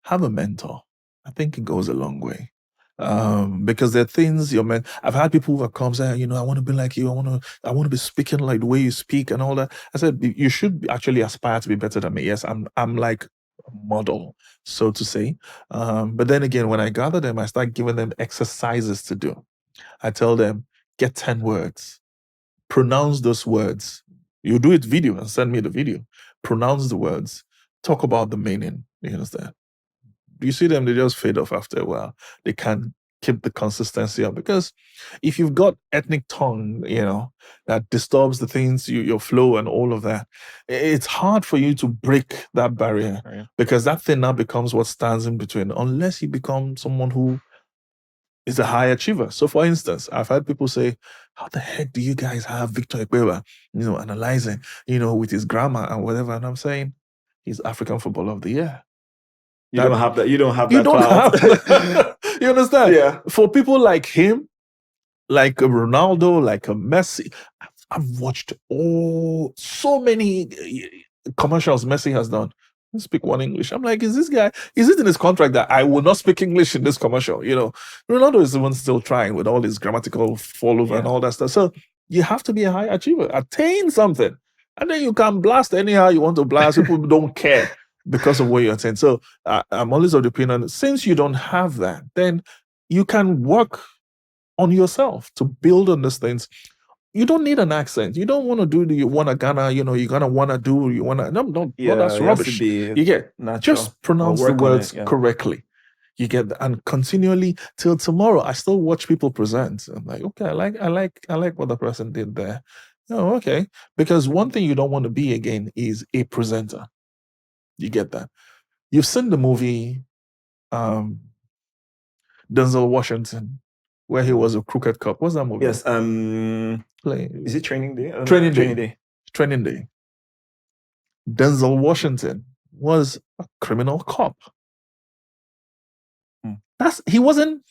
a mentor. I think it goes a long way. Because there are things I've had people who have come say, I want to be like you. I want to be speaking like the way you speak and all that. I said, you should actually aspire to be better than me. Yes, I'm like a model, so to say. But then again, when I gather them, I start giving them exercises to do. I tell them, get 10 words. Pronounce those words. You do it video and send me the video. Pronounce the words. Talk about the meaning. You understand? You see them, they just fade off after a while. They can't keep the consistency up, because if you've got ethnic tongue, that disturbs the things, your flow and all of that, it's hard for you to break that barrier, because that thing now becomes what stands in between, unless you become someone who is a high achiever. So, for instance, I've had people say, "How the heck do you guys have Victor Ekpeba, analyzing, with his grammar and whatever?" And I'm saying, he's African Footballer of the Year. You don't have that. You don't have You that don't clout. have. You understand? Yeah. For people like him, like a Ronaldo, like a Messi, I've watched so many commercials Messi has done. He speak one English. I'm like, is it in his contract that I will not speak English in this commercial? Ronaldo is the one still trying with all his grammatical follow and all that stuff. So you have to be a high achiever, attain something, and then you can blast anyhow you want to blast. People don't care because of what you're saying. So I'm always of the opinion, since you don't have that, then you can work on yourself to build on these things. You don't need an accent. You don't want to do you want to Ghana, you're gonna want to do, you want to, no, that's rubbish. You get natural. Just pronounce the words correctly. You get and continually till tomorrow. I still watch people present. I'm like, okay, I like what the person did there. Oh, okay. Because one thing you don't want to be again is a presenter. You get that. You've seen the movie Denzel Washington, where he was a crooked cop. What's that movie? Yes. Is it Training Day? Training Day. Denzel Washington was a criminal cop. He wasn't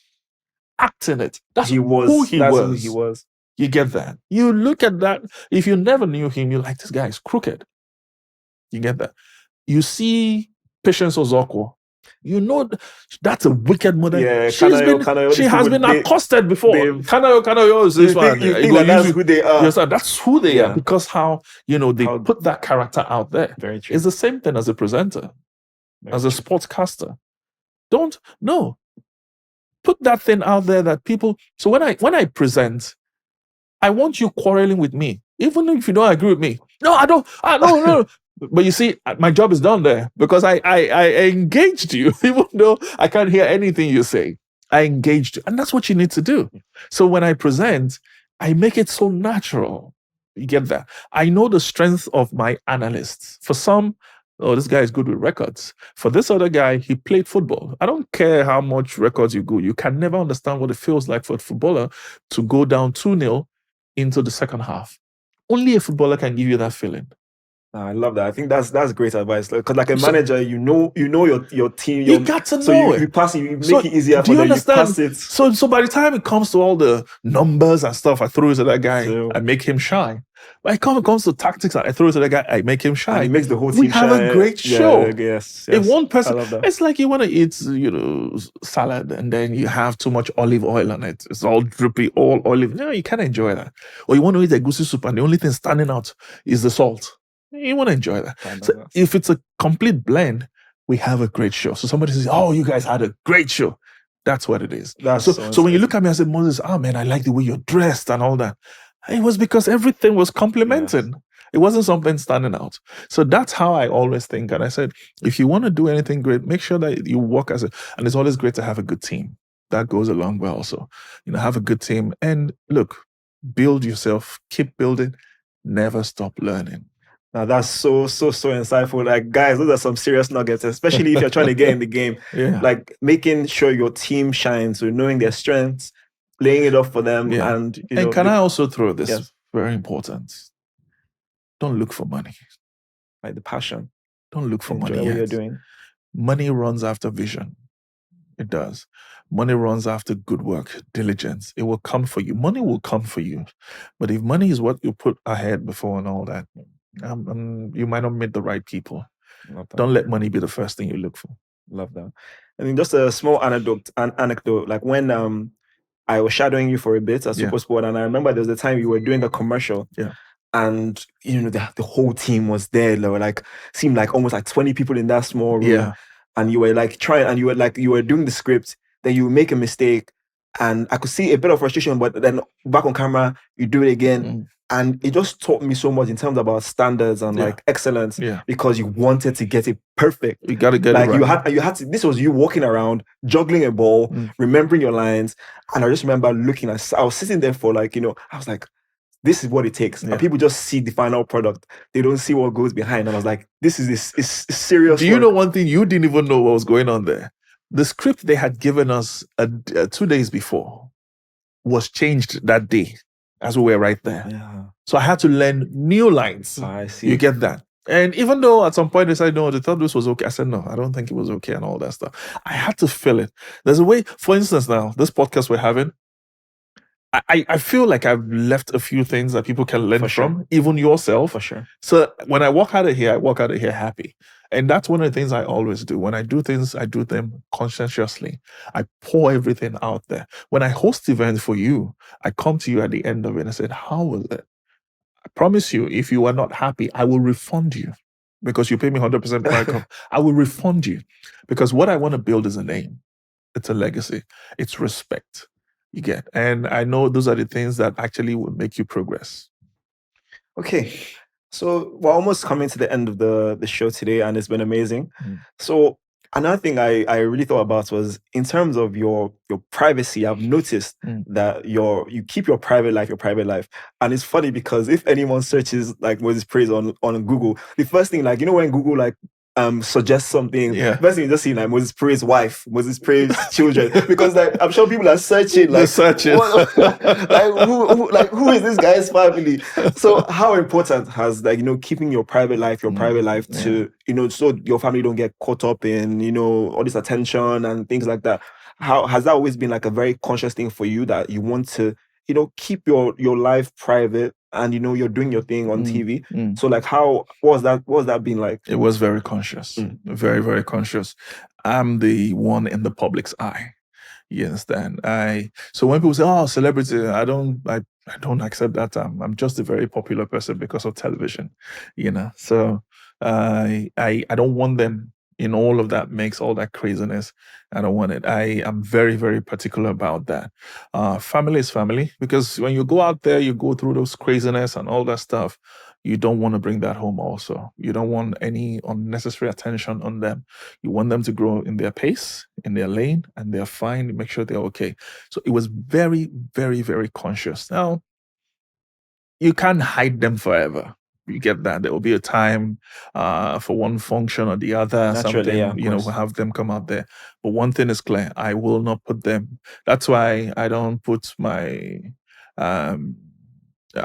acting it. That's who he was. You get that? You look at that. If you never knew him, you're like, this guy is crooked. You get that? You see Patience Ozokwo. You know that's a wicked mother. Yeah, she has been accosted before. Kanayo is this one. That's who they are. Yes, that's who they are because how they put that character out there. Very true. It's the same thing as a presenter, as a sportscaster. Put that thing out there that people. So when I present, I want you quarreling with me, even if you don't agree with me. No, I don't. No. But you see, my job is done there because I engaged you, even though I can't hear anything you say. I engaged you. And that's what you need to do. So when I present, I make it so natural. You get that? I know the strength of my analysts. For some, this guy is good with records. For this other guy, he played football. I don't care how much records you go. You can never understand what it feels like for a footballer to go down 2-0 into the second half. Only a footballer can give you that feeling. I love that. I think that's great advice. Because like a manager, you know your team. You got to know it. You pass it. You make it easier for them. You pass it. So by the time it comes to all the numbers and stuff, I throw it to that guy. I make him shine. But it comes to tactics, I throw it to that guy. I make him shine. He makes the whole team. We have a great show. Yes. If one person, it's like you want to eat, salad, and then you have too much olive oil on it. It's all drippy, all olive. No, you can't enjoy that. Or you want to eat a goosey soup, and the only thing standing out is the salt. You want to enjoy that. So if it's a complete blend, we have a great show. So somebody says, "Oh, you guys had a great show." That's what it is. So when you look at me and say, "Moses, man, I like the way you're dressed and all that," it was because everything was complementing. Yes. It wasn't something standing out. So that's how I always think. And I said, if you want to do anything great, make sure that you work and it's always great to have a good team. That goes along well. So, have a good team and look, build yourself, keep building, never stop learning. Now that's so insightful. Like, guys, those are some serious nuggets, especially if you're trying to get in the game. Yeah. Like making sure your team shines, so knowing their strengths, laying it up for them. Yeah. And can I also throw this? Yes. Very important. Don't look for money. Like the passion. Don't look for money. What you're doing. Money runs after vision. It does. Money runs after good work, diligence. It will come for you. Money will come for you. But if money is what you put ahead before and all that, you might not meet the right people. Don't let money be the first thing you look for. Love that. I mean, just a small anecdote. Like when I was shadowing you for a bit at SuperSport, and I remember there was a time you were doing a commercial. Yeah. And the whole team was there. There were seemed like almost like 20 people in that small room. Yeah. And you were you were doing the script, then you make a mistake, and I could see a bit of frustration, but then back on camera, you do it again. And it just taught me so much in terms about standards and excellence, because you wanted to get it perfect. You gotta get it right. You had to. This was you walking around, juggling a ball, remembering your lines. And I just remember looking. I was sitting there for I was like, this is what it takes. And people just see the final product. They don't see what goes behind. And I was like, this is serious. Do you know one thing? You didn't even know what was going on there. the script they had given us 2 days before was changed that day as we were right there. Yeah. So I had to learn new lines. I see. You get that? And even though at some point they said, no, they thought this was okay. I said, no, I don't think it was okay and all that stuff. I had to feel it. There's a way, for instance, now, this podcast we're having, I feel like I've left a few things that people can learn from, even yourself. For sure. So when I walk out of here, I walk out of here happy. And that's one of the things I always do. When I do things, I do them conscientiously. I pour everything out there. When I host events for you, I come to you at the end of it and say, how was it? I promise you, if you are not happy, I will refund you because you pay me 100% back. I will refund you because what I want to build is a name. It's a legacy. It's respect. You get. And I know those are the things that actually will make you progress. Okay. So we're almost coming to the end of the show today, and it's been amazing. So another thing I really thought about was in terms of your privacy. I've noticed that you keep your private life. And it's funny because if anyone searches like Mozez Praiz on Google, the first thing, like, you know, when Google like suggest something, first thing you just see like Mozez Praiz wife, Mozez Praiz children, because like I'm sure people are searching like who is this guy's family? So how important has, like, you know, keeping your private life to, you know, so your family don't get caught up in, you know, all this attention and things like that? How has that always been like a very conscious thing for you, that you want to, you know, keep your life private, and, you know, you're doing your thing on TV? So like, what was that been like? It was very conscious, very, very conscious. I'm the one in the public's eye. You understand? So when people say, "Oh, celebrity," I don't accept that. I'm just a very popular person because of television, you know. So I don't want them in all of that mix, all that craziness. I don't want it. I am very, very particular about that. Family is family, because when you go out there, you go through those craziness and all that stuff. You don't want to bring that home also. You don't want any unnecessary attention on them. You want them to grow in their pace, in their lane, and they're fine. You make sure they're okay. So it was very, very, very conscious. Now, you can't hide them forever. You get that. There will be a time for one function or the other. Naturally, something, you know, we'll have them come out there. But one thing is clear, I will not put them. That's why I don't put my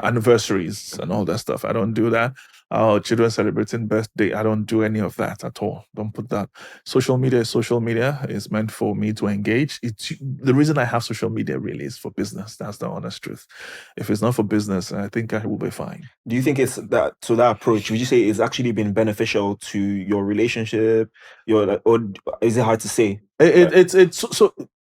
anniversaries and all that stuff. I don't do that. Children celebrating birthday, I don't do any of that at all. Don't put that. Social media is social media. It's meant for me to engage. The reason I have social media really is for business. That's the honest truth. If it's not for business, I think I will be fine. Do you think it's that approach, would you say it's actually been beneficial to your relationship? Or is it hard to say?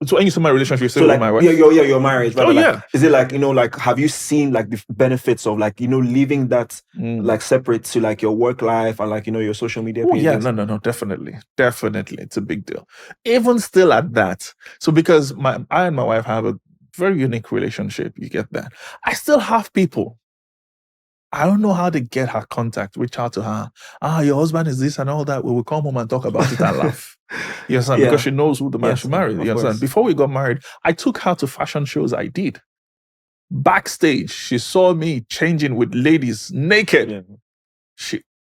So when you say my relationship, you say like, my wife? your marriage. Oh, yeah. Is it like, you know, like, have you seen like the benefits of, like, you know, leaving that like separate to like your work life and, like, you know, your social media pages? Yeah, no, definitely. It's a big deal. Even still at that. So because I and my wife have a very unique relationship, you get that. I still have people. I don't know how to get her contact, reach out to her. Your husband is this and all that. We will come home and talk about it and laugh. You understand? Because she knows who the man she married. You understand? Before we got married, I took her to fashion shows I did. Backstage, she saw me changing with ladies naked.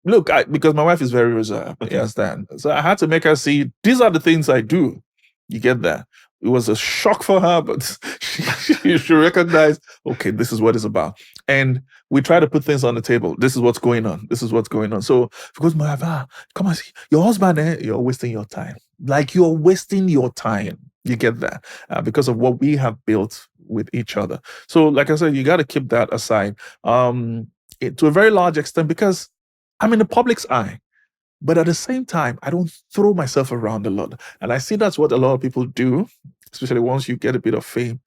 Because my wife is very reserved. You understand? So I had to make her see, these are the things I do. You get that? It was a shock for her, but she recognized, okay, this is what it's about. And we try to put things on the table. This is what's going on. So because my wife, come on, see, your husband, you're wasting your time. Like, you're wasting your time. You get that? Because of what we have built with each other. So like I said, you got to keep that aside to a very large extent, because I'm in the public's eye. But at the same time, I don't throw myself around a lot. And I see that's what a lot of people do, especially once you get a bit of fame.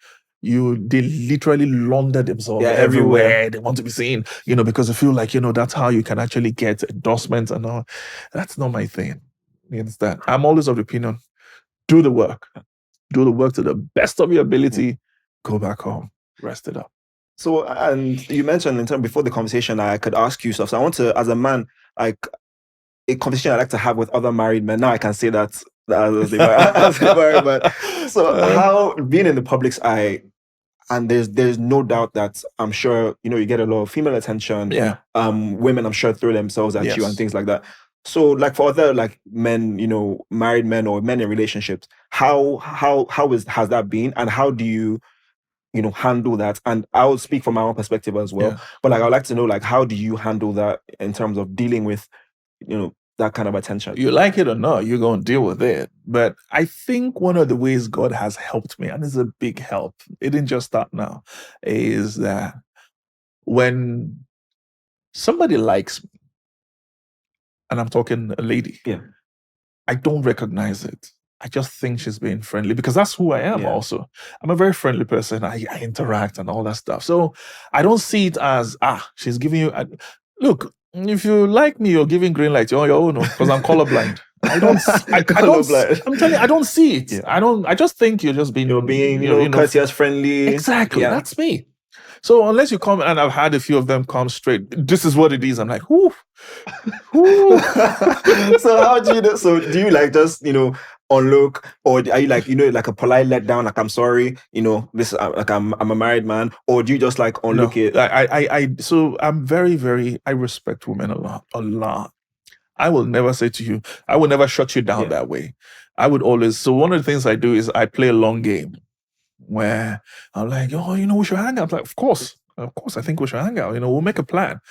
They literally launder themselves everywhere. They want to be seen, you know, because they feel like, you know, that's how you can actually get endorsements and all. That's not my thing. You understand? I'm always of the opinion, do the work. Do the work to the best of your ability. Go back home. Rest it up. So, and you mentioned in terms before the conversation, I could ask you stuff. So I want to, as a man, like, a conversation I like to have with other married men. Now I can say that as a married man. So how, being in the public's eye, and there's no doubt that I'm sure, you know, you get a lot of female attention. Yeah. Women, I'm sure, throw themselves at you and things like that. So, like for other like men, married men or men in relationships, how has that been, and how do you handle that? And I'll speak from my own perspective as well. Yeah. But like, I'd like to know, like, how do you handle that in terms of dealing with, that kind of attention? You like it or not, you're going to deal with it. But I think one of the ways God has helped me, and it's a big help, it didn't just start now, is that when somebody likes me, and I'm talking a lady, Yeah. I don't recognize it. I just think she's being friendly because that's who I am. Yeah. Also, I'm a very friendly person. I interact and all that stuff. So I don't see it as she's giving you. Look, if you like me, you're giving green light. You're on your own because I'm colorblind. I don't. I'm telling you, I don't see it. Yeah. I just think you're just being. You're being, courteous, friendly. Exactly. Yeah. That's me. So unless you come, and I've had a few of them come straight, this is what it is. I'm like, whoo. So how do you know? So do you like just unlook, or are you like like a polite letdown, like I'm sorry, this like I'm a married man, or do you just like unlook it? So I'm very, very, I respect women a lot. I will never say to you, I will never shut you down that way. I would always. So one of the things I do is I play a long game where I'm like, we should hang out. I'm like, of course, I think we should hang out. We'll make a plan.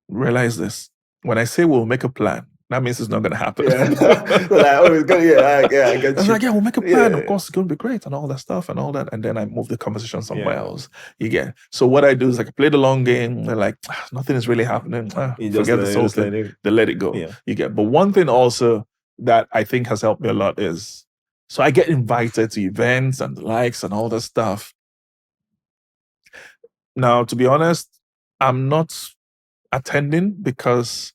Realize this. When I say we'll make a plan, that means it's not going to happen. Yeah. I get you. I was like, we'll make a plan. Of course, it's going to be great and all that stuff and all that. And then I move the conversation somewhere else. You get. So what I do is I play the long game. They're like, nothing is really happening. Forget the whole thing. They let it go. Yeah. You get. But one thing also that I think has helped me a lot is, so I get invited to events and the likes and all that stuff. Now, to be honest, I'm not attending because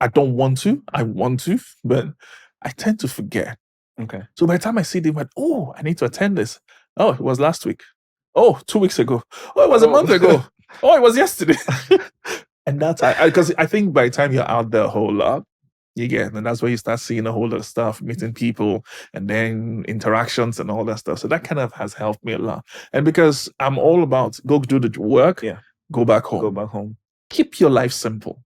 I don't want to. I want to, but I tend to forget. Okay. So by the time I see them, I need to attend this. Oh, it was last week. Oh, 2 weeks ago. Oh, it was a month ago. Oh, it was yesterday. And that's because I think by the time you're out there a whole lot, and that's where you start seeing a whole lot of stuff, meeting people, and then interactions and all that stuff. So that kind of has helped me a lot. And because I'm all about go do the work, go back home. Keep your life simple.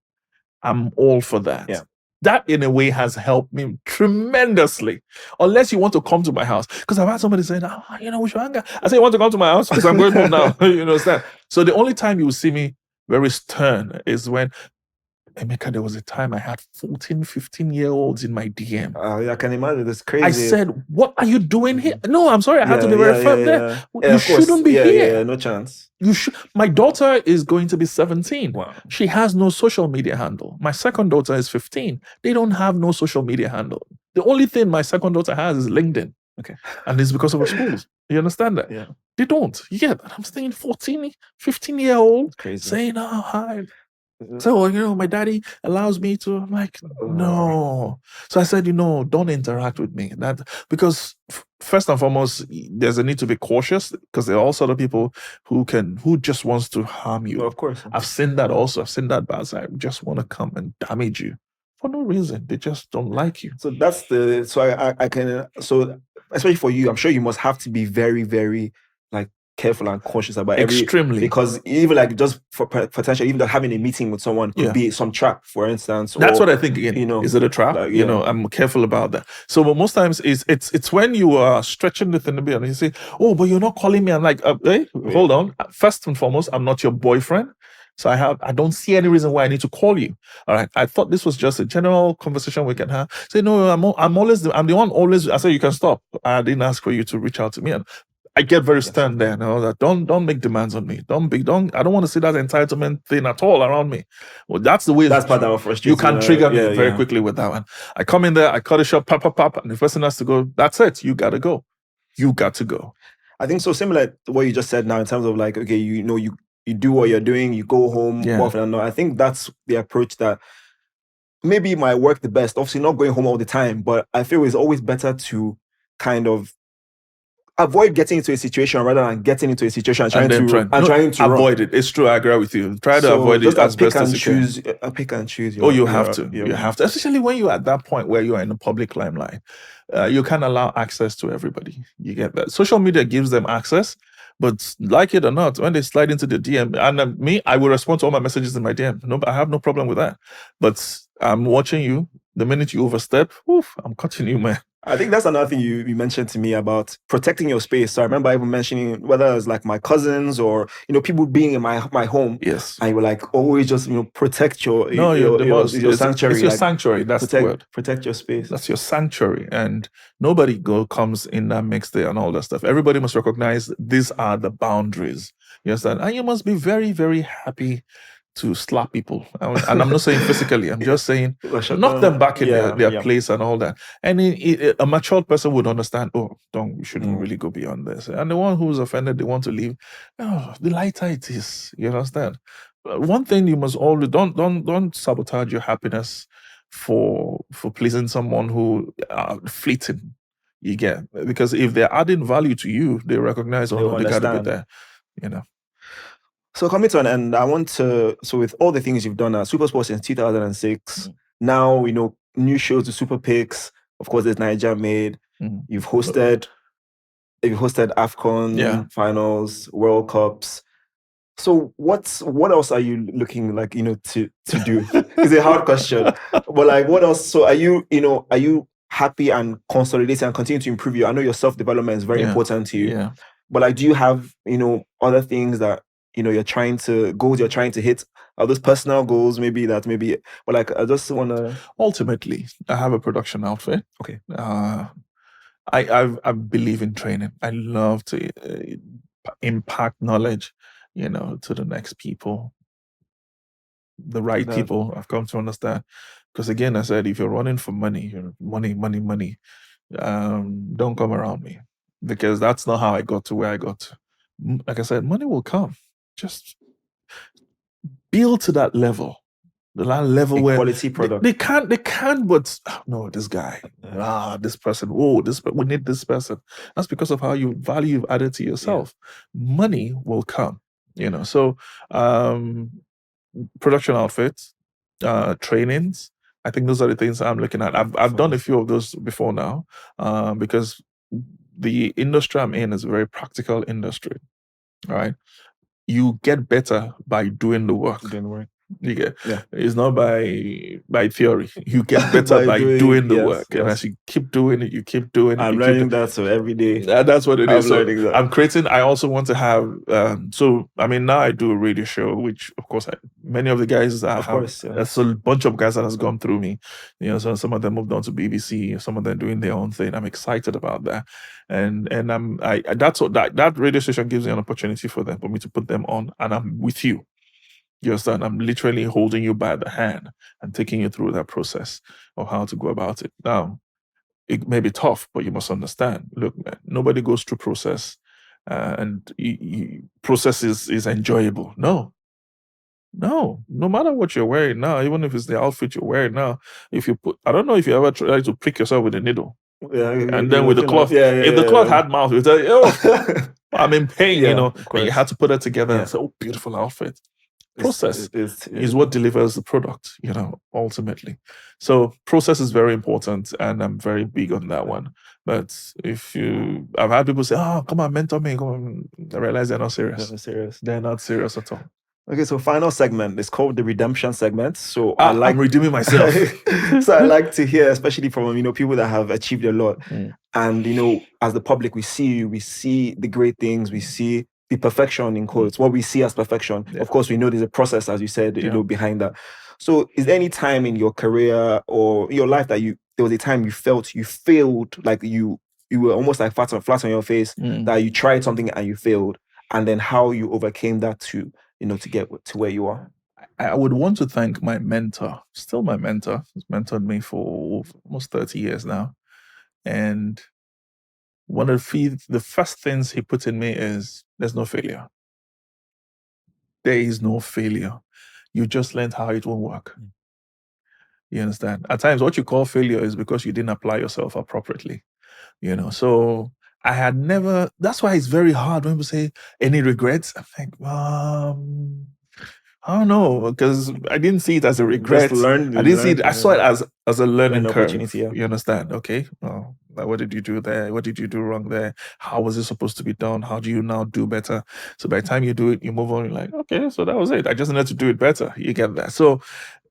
I'm all for that. Yeah. That in a way has helped me tremendously. Unless you want to come to my house. Because I've had somebody saying, we should hang out. I say, you want to come to my house? Because I'm going home now. You understand? So the only time you will see me very stern is when, Emeka, there was a time I had 14, 15-year-olds in my DM. I can imagine. It's crazy. I said, what are you doing here? No, I'm sorry. I had to be very firm there. You shouldn't be here. Yeah, no chance. My daughter is going to be 17. Wow. She has no social media handle. My second daughter is 15. They don't have no social media handle. The only thing my second daughter has is LinkedIn. Okay. And it's because of her schools. You understand that? Yeah. They don't. And I'm saying 14, 15-year-old saying, hi. So, my daddy allows me to. I'm like, no. So I said, don't interact with me. Because first and foremost, there's a need to be cautious because there are all sort of people who just wants to harm you. Well, of course. I've seen that also. I've seen that bad side. Just want to come and damage you for no reason. They just don't like you. So that's I can, especially for you, I'm sure you must have to be very, very careful and cautious about extremely, because even just for potential, even having a meeting with someone could be some trap, for instance. That's what I think. Again, is it a trap? I'm careful about that. So, but most times it's when you are stretching the thing a bit and you say, "Oh, but you're not calling me." I'm like, "Hey, hold on. First and foremost, I'm not your boyfriend." So I don't see any reason why I need to call you. All right. I thought this was just a general conversation we can have. Say, no, I'm the one always. I say you can stop. I didn't ask for you to reach out to me. And I get very stern there. That don't make demands on me. I don't want to see that entitlement thing at all around me. Well, that's the way. That's part of frustration. You can trigger me very quickly with that one. I come in there, I cut a shot, pop, and the person has to go. That's it. You gotta go. You got to go. I think so. Similar to what you just said now, in terms of like, okay, you do what you're doing, you go home more often than not. I think that's the approach that maybe might work the best. Obviously, not going home all the time, but I feel it's always better to kind of avoid getting into a situation rather than getting into a situation and trying to avoid it. It's true. I agree with you. Try to avoid it as best as you can. Pick and choose. You have to. You have to, especially when you're at that point where you are in the public limelight. You can't allow access to everybody. You get that. Social media gives them access, But like it or not, when they slide into the DM, and me, I will respond to all my messages in my DM. No, I have no problem with that. But I'm watching you. The minute you overstep, I'm cutting you, man. I think that's another thing you mentioned to me about protecting your space. So I remember even mentioning whether it's like my cousins or people being in my home. Yes. And you were like, always just protect your sanctuary. It's your sanctuary. That's the word. Protect your space. That's your sanctuary, and nobody comes in that mix there and all that stuff. Everybody must recognize these are the boundaries. You understand? And you must be very, very happy to slap people. And I'm not saying physically, I'm just saying knock them back in their place and all that. And a matured person would understand, we shouldn't really go beyond this. And the one who's offended, they want to leave, the lighter it is. You understand? One thing you must always, don't sabotage your happiness for pleasing someone who fleeting. You get, because if they're adding value to you, they recognize, they gotta be there. So coming to an end, I want to, with all the things you've done at Supersport since 2006, now, new shows, the Super Picks, of course, there's Nigeria Made. You've hosted AFCON finals, World Cups. So what else are you looking like, to do? It's a hard question, but like, what else? So are you happy and consolidating and continue to improve I know your self-development is very important to you. Yeah. But like, do you have, other things that, goals you're trying to hit? Are those personal goals but like, I just want to... Ultimately, I have a production outfit. Okay. I believe in training. I love to impact knowledge, to the next people. The right people, I've come to understand. Because again, I said, if you're running for money, money, don't come around me. Because that's not how I got to where I got to. Like I said, money will come. Just build to that level. The level where quality product. They can't, but no, this guy, this person, we need this person. That's because of how you value you've added to yourself. Money will come, So production outfits, trainings, I think those are the things I'm looking at. I've done a few of those before now, because the industry I'm in is a very practical industry, right? You get better by doing the work. You get, it's not by theory. You get better by doing the work, and as you keep doing it, you keep doing it. I'm learning that, so every day. That's what it is. Learning that. I'm creating. I also want to have. Now I do a radio show, which of course many of the guys That's a bunch of guys that has gone through me. So some of them moved on to BBC. Some of them doing their own thing. I'm excited about that, and that radio station gives me an opportunity for me to put them on, and I'm with you. You understand? I'm literally holding you by the hand and taking you through that process of how to go about it. Now, it may be tough, but you must understand. Look, man, nobody goes through process, and process is enjoyable. No matter what you're wearing now, even if it's the outfit you're wearing now, I don't know if you ever try to prick yourself with a needle. And then with the cloth, if the cloth had mouth, you tell you, I'm in pain, and you had to put it together and say, beautiful outfit. Process is what delivers the product, ultimately. So process is very important, and I'm very big on that one. But I've had people say, come on, mentor me. Come on. I realize they're not serious. They're not serious at all. Okay, so final segment is called the redemption segment. So I'm redeeming myself. So I like to hear, especially from people that have achieved a lot. And as the public, we see the great things, we see the perfection in quotes, what we see as perfection. Of course, we know there's a process, as you said, behind that. So is there any time in your career or your life that there was a time you felt you failed, like you were almost like flat on your face, that you tried something and you failed, and then how you overcame that to get to where you are? I would want to thank my mentor, still my mentor. He's mentored me for almost 30 years now. And one of the first things he put in me is, there's no failure. There is no failure. You just learned how it will work. You understand? At times, what you call failure is because you didn't apply yourself appropriately. So I had never, that's why it's very hard when people say, any regrets? I'm like, I don't know, because I didn't see it as a regret. I didn't see it, I saw it as a learning curve. Opportunity, You understand? Okay. Well, Like, what did you do there? What did you do wrong there? How was it supposed to be done? How do you now do better? So by the time you do it, you move on. You're like, okay, so that was it. I just needed to do it better. You get that. So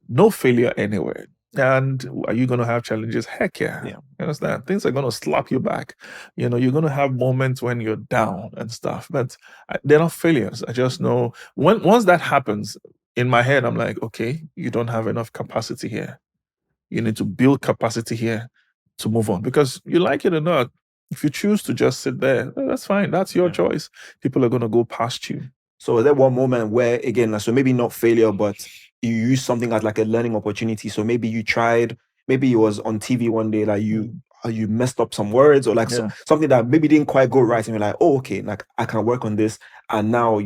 no failure anywhere. And are you going to have challenges? Heck yeah. You understand? Things are going to slap you back. You're going to have moments when you're down and stuff, but they're not failures. I just know once that happens in my head, I'm like, okay, you don't have enough capacity here. You need to build capacity here to move on, because you like it or not, if you choose to just sit there, that's fine. That's your choice. People are going to go past you. So was there one moment where, again, so maybe not failure, but you use something as like a learning opportunity? So maybe you tried, maybe it was on TV one day, like you messed up some words, or like something that maybe didn't quite go right, and you're like, oh, okay, like I can work on this, and now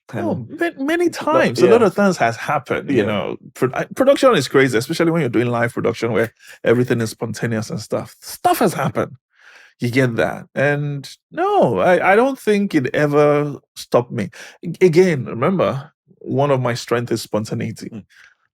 kind of many times a lot of things has happened. Production is crazy, especially when you're doing live production where everything is spontaneous and stuff has happened. You get that. And no, I don't think it ever stopped me. Again, remember, one of my strengths is spontaneity.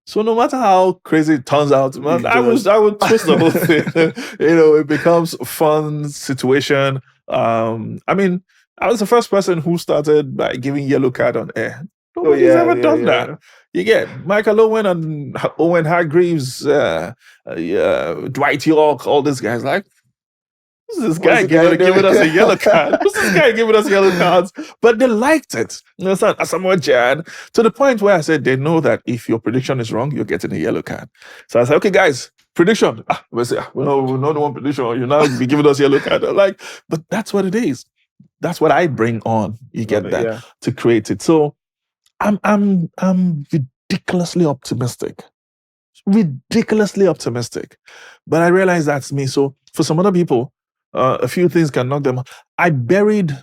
So no matter how crazy it turns out, man, I would twist the whole thing. It becomes a fun situation. I mean, I was the first person who started by giving yellow card on air. Nobody's ever done that. You get Michael Owen and Owen Hargreaves, Dwight York, all these guys like, who's this guy giving us a yellow card? Who's this guy giving us yellow cards? But they liked it. You understand? Asamoah Gyan, to the point where I said they know that if your prediction is wrong, you're getting a yellow card. So I said, okay, guys, prediction. We say, we know the one prediction. You're now be giving us yellow card. Like, but that's what it is. That's what I bring on. You get that to create it. So I'm ridiculously optimistic. Ridiculously optimistic. But I realize that's me. So for some other people, a few things can knock them out. I buried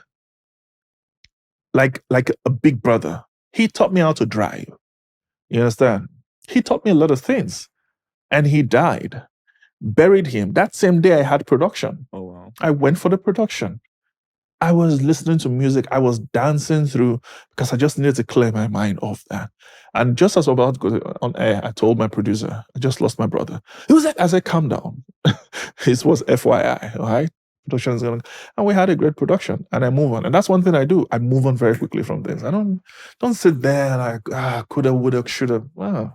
like a big brother. He taught me how to drive. You understand? He taught me a lot of things. And he died. Buried him. That same day I had production. Oh, wow. I went for the production. I was listening to music. I was dancing through because I just needed to clear my mind off that. And just as I was about to go on air, I told my producer, I just lost my brother. He was like, I said, calm down. It was FYI, all right? Production's going to... And we had a great production, and I move on. And that's one thing I do. I move on very quickly from things. I don't sit there like, coulda, woulda, shoulda. Wow.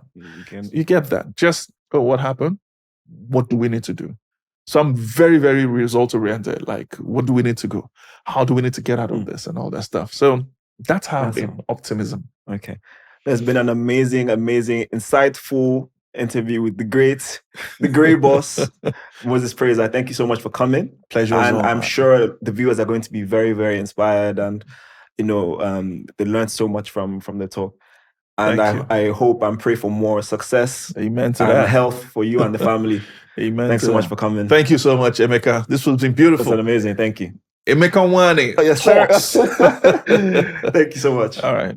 You get that. Just, what happened? What do we need to do? So I'm very, very result-oriented. Like, what do we need to go? How do we need to get out of this and all that stuff? So that's how optimism. Okay. There's been an amazing, insightful interview with the great boss, Mozez Praiz. I thank you so much for coming. Pleasure. And I'm sure the viewers are going to be very, very inspired, and they learned so much from the talk. And I hope and pray for more success. Amen to and that. Health for you and the family. Amen. Thanks so much for coming. Thank you so much, Emeka. This has been beautiful. It's amazing. Thank you. Emeka Nwani. Yes, sir. Thank you so much. All right.